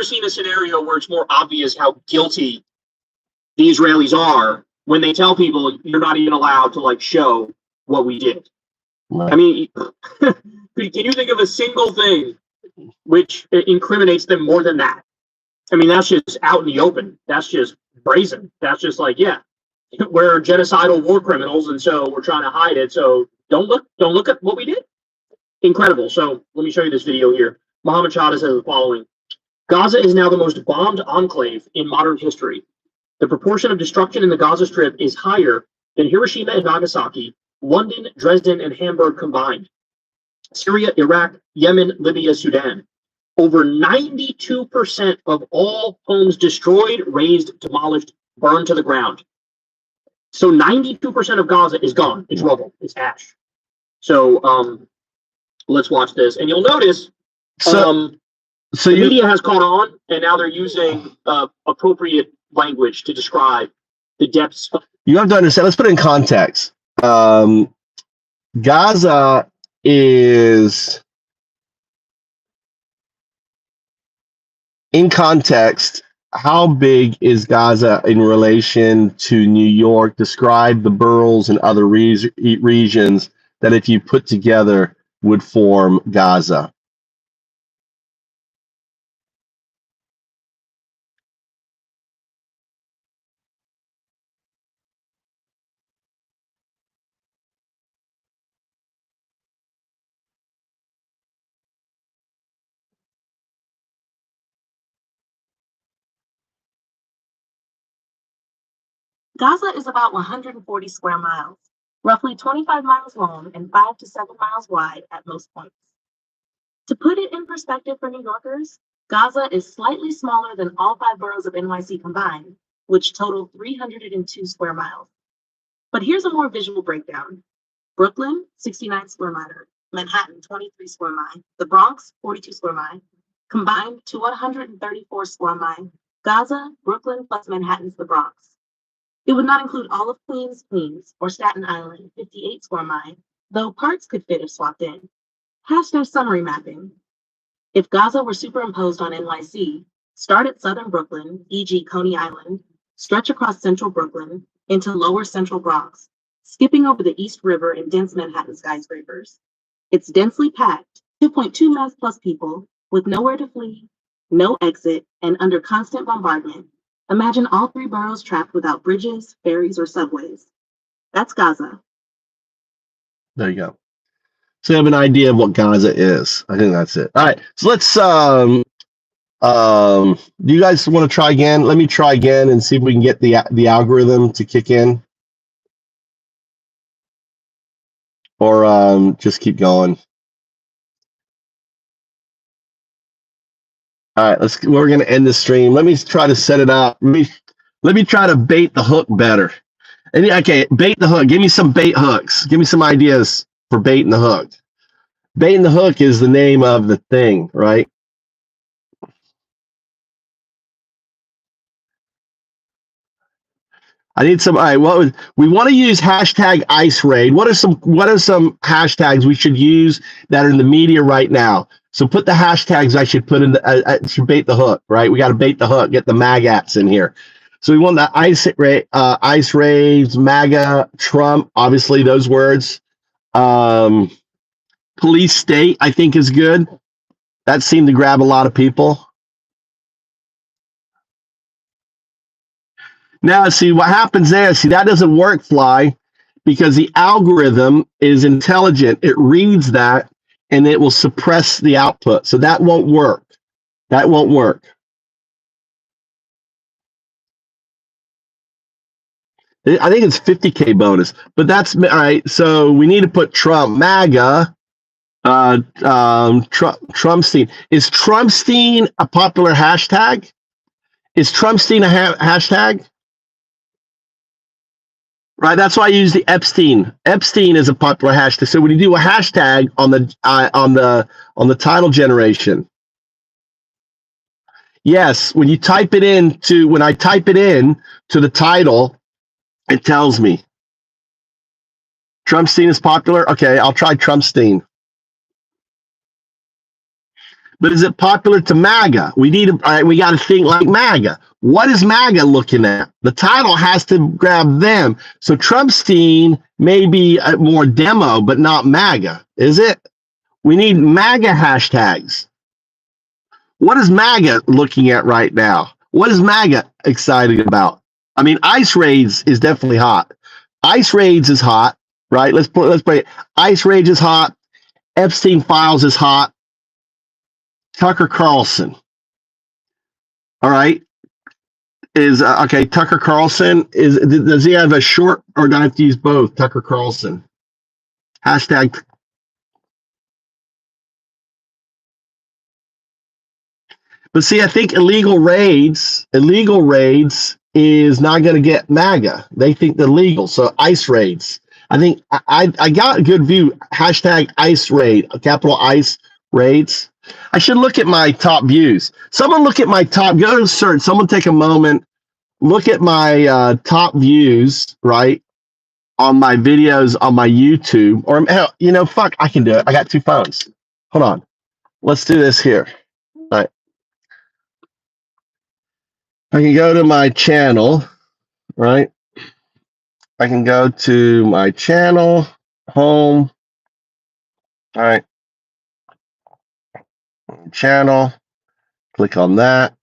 seen a scenario where it's more obvious how guilty the Israelis are when they tell people you're not even allowed to like show what we did. I mean, can you think of a single thing which incriminates them more than that? I mean, that's just out in the open. That's just brazen. That's just like, yeah, we're genocidal war criminals, and so we're trying to hide it. So don't look at what we did. Incredible. So let me show you this video here. Mohammed Chada says the following: Gaza is now the most bombed enclave in modern history. The proportion of destruction in the Gaza Strip is higher than Hiroshima and Nagasaki, London, Dresden, and Hamburg combined. Syria, Iraq, Yemen, Libya, Sudan. Over 92% of all homes destroyed, razed, demolished, burned to the ground. So 92% of Gaza is gone. It's rubble. It's ash. So let's watch this. And you'll notice the media has caught on, and now they're using appropriate language to describe the depths. You have to understand, let's put it in context. Gaza is in context, how big is Gaza in relation to New York? Describe the boroughs and other regions that, if you put together, would form Gaza. Gaza is about 140 square miles, roughly 25 miles long and 5 to 7 miles wide at most points. To put it in perspective for New Yorkers, Gaza is slightly smaller than all 5 boroughs of NYC combined, which total 302 square miles. But here's a more visual breakdown. Brooklyn, 69 square miles, Manhattan, 23 square miles, the Bronx, 42 square miles, combined to 134 square miles. Gaza, Brooklyn plus Manhattan's the Bronx. It would not include all of Queens, or Staten Island, 58 square miles, though parts could fit if swapped in. Hashtag summary mapping. If Gaza were superimposed on NYC, start at southern Brooklyn, e.g. Coney Island, stretch across central Brooklyn into lower central Bronx, skipping over the East River and dense Manhattan skyscrapers. It's densely packed, 2.2 mass plus people, with nowhere to flee, no exit, and under constant bombardment. Imagine all 3 boroughs trapped without bridges, ferries, or subways. That's Gaza. There you go. So you have an idea of what Gaza is. I think that's it. All right. So let's do you guys want to try again? Let me try again and see if we can get the algorithm to kick in. Or just keep going. All right, we're gonna end the stream. Let me try to set it up. Let me try to bait the hook better. And okay, bait the hook. Give me some bait hooks. Give me some ideas for baiting the hook. Baiting the hook is the name of the thing, right? I need some. All right, we want to use hashtag ice raid. What are some hashtags we should use that are in the media right now? So put the hashtags I should put in the should bait the hook, right? We got to bait the hook, get the magats in here. So we want the ice raids, MAGA, Trump, obviously those words. Police state, I think, is good. That seemed to grab a lot of people. Now, see what happens there. See, that doesn't work, Fly, because the algorithm is intelligent. It reads that and it will suppress the output. So that won't work. That won't work. I think it's 50K bonus, but that's all right. So we need to put Trump, MAGA, Trumpstein. Is Trumpstein a popular hashtag? Is Trumpstein a hashtag? Right, that's why I use the Epstein. Epstein is a popular hashtag. So when you do a hashtag on the title generation, yes, when I type it in to the title, it tells me Trumpstein is popular. Okay, I'll try Trumpstein. But is it popular to MAGA? We got to think like MAGA. What is MAGA looking at? The title has to grab them. So Trumpstein may be more demo, but not MAGA, is it? We need MAGA hashtags. What is MAGA looking at right now? What is MAGA excited about? I mean, ice raids is definitely hot. Ice raids is hot, right? Let's play it. Ice raids is hot. Epstein files is hot. Tucker Carlson. All right. Is okay. Tucker Carlson does he have a short, or do I have to use both? Tucker Carlson. Hashtag. But see, I think illegal raids is not going to get MAGA. They think they're legal. So ice raids. I think I got a good view. Hashtag ice raid. Capital ice raids. I should look at my top views. Someone look at my top. Go to search. Someone take a moment. Look at my top views, right, on my videos on my YouTube. Or hell, fuck, I can do it. I got 2 phones. Hold on. Let's do this here. All right. I can go to my channel, right? I can go to my channel, home, all right, channel, click on that,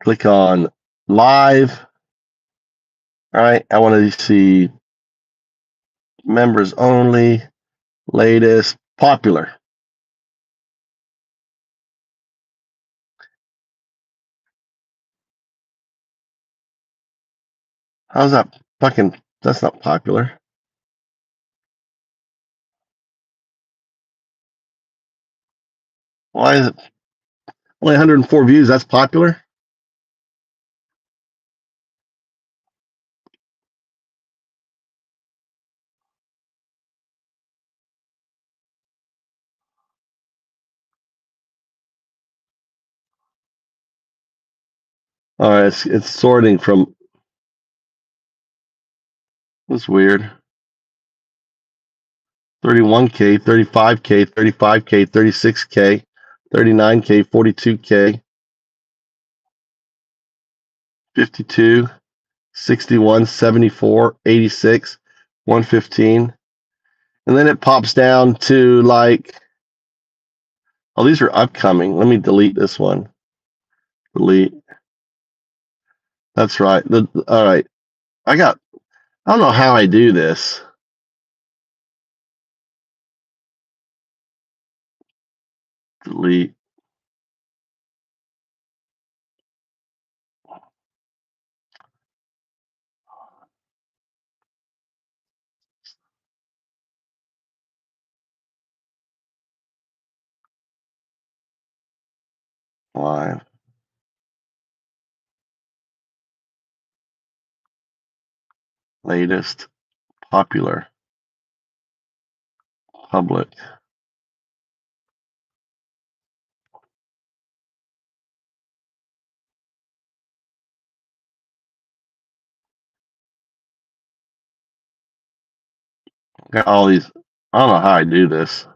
click on live, all right? I want to see members only, latest, popular. How's that fucking, that's not popular. Why is it only 104 views? That's popular? All right, it's sorting from, that's weird. 31K, 35K, 35K, 36K, 39K, 42K, 52, 61, 74, 86, 115. And then it pops down to like, oh, these are upcoming. Let me delete this one. Delete. That's right. All right. I don't know how I do this. Delete. Live. Latest. Popular. Public. Got all these. I don't know how I do this.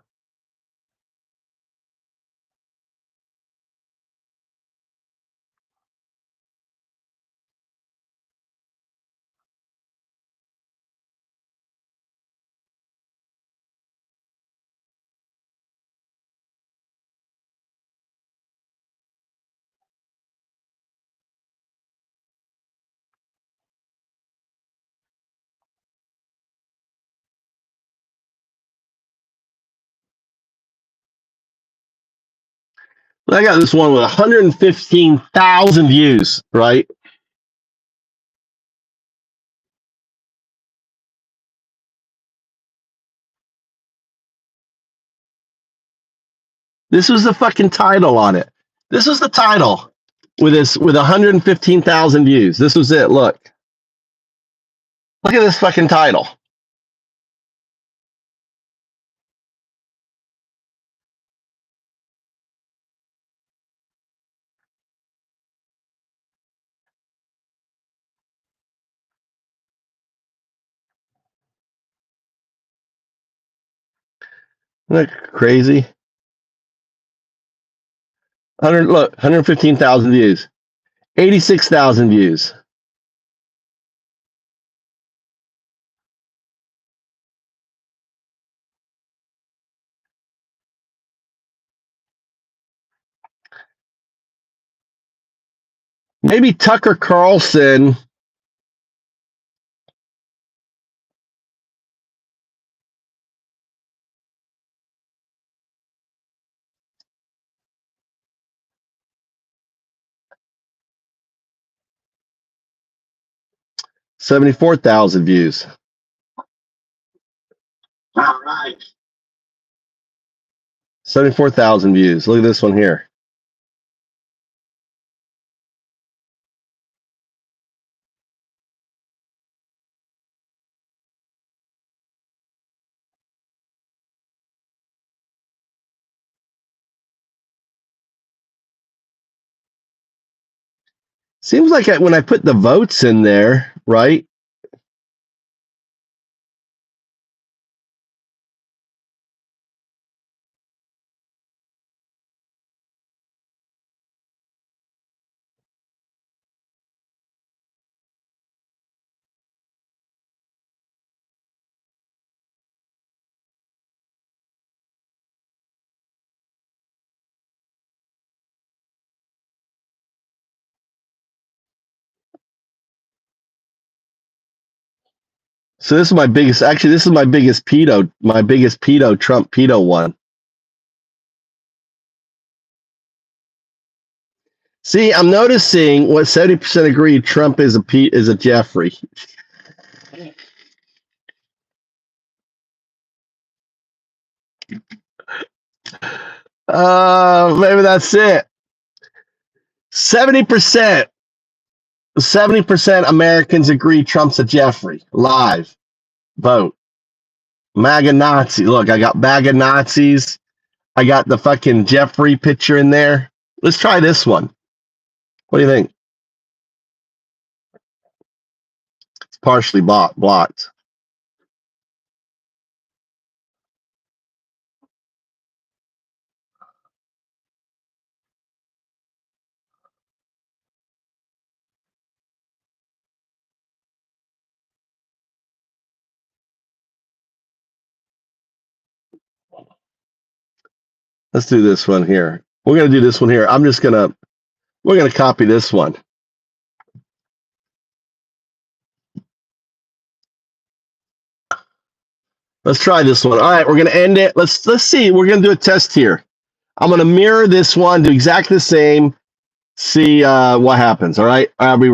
I got this one with 115,000 views, right? This was the fucking title on it. This was the title with 115,000 views. This was it. Look at this fucking title. Isn't that crazy? 115,000 views, 86,000 views. Maybe Tucker Carlson. Seventy-four thousand views. All right. 74,000 views. Look at this one here. Seems like when I put the votes in there, right? So this is my biggest. Actually, this is my biggest pedo. My biggest pedo. Trump pedo one. See, I'm noticing what 70% agree. Trump is a Jeffrey. Maybe that's it. 70%. 70% Americans agree Trump's a Jeffrey. Live. Vote. MAGA Nazi. Look, I got MAGA Nazis. I got the fucking Jeffrey picture in there. Let's try this one. What do you think? It's partially blocked. Let's do this one here. We're going to do this one here. We're going to copy this one. Let's try this one. All right, we're going to end it. Let's see. We're going to do a test here. I'm going to mirror this one, do exactly the same, see what happens. All right. I'll be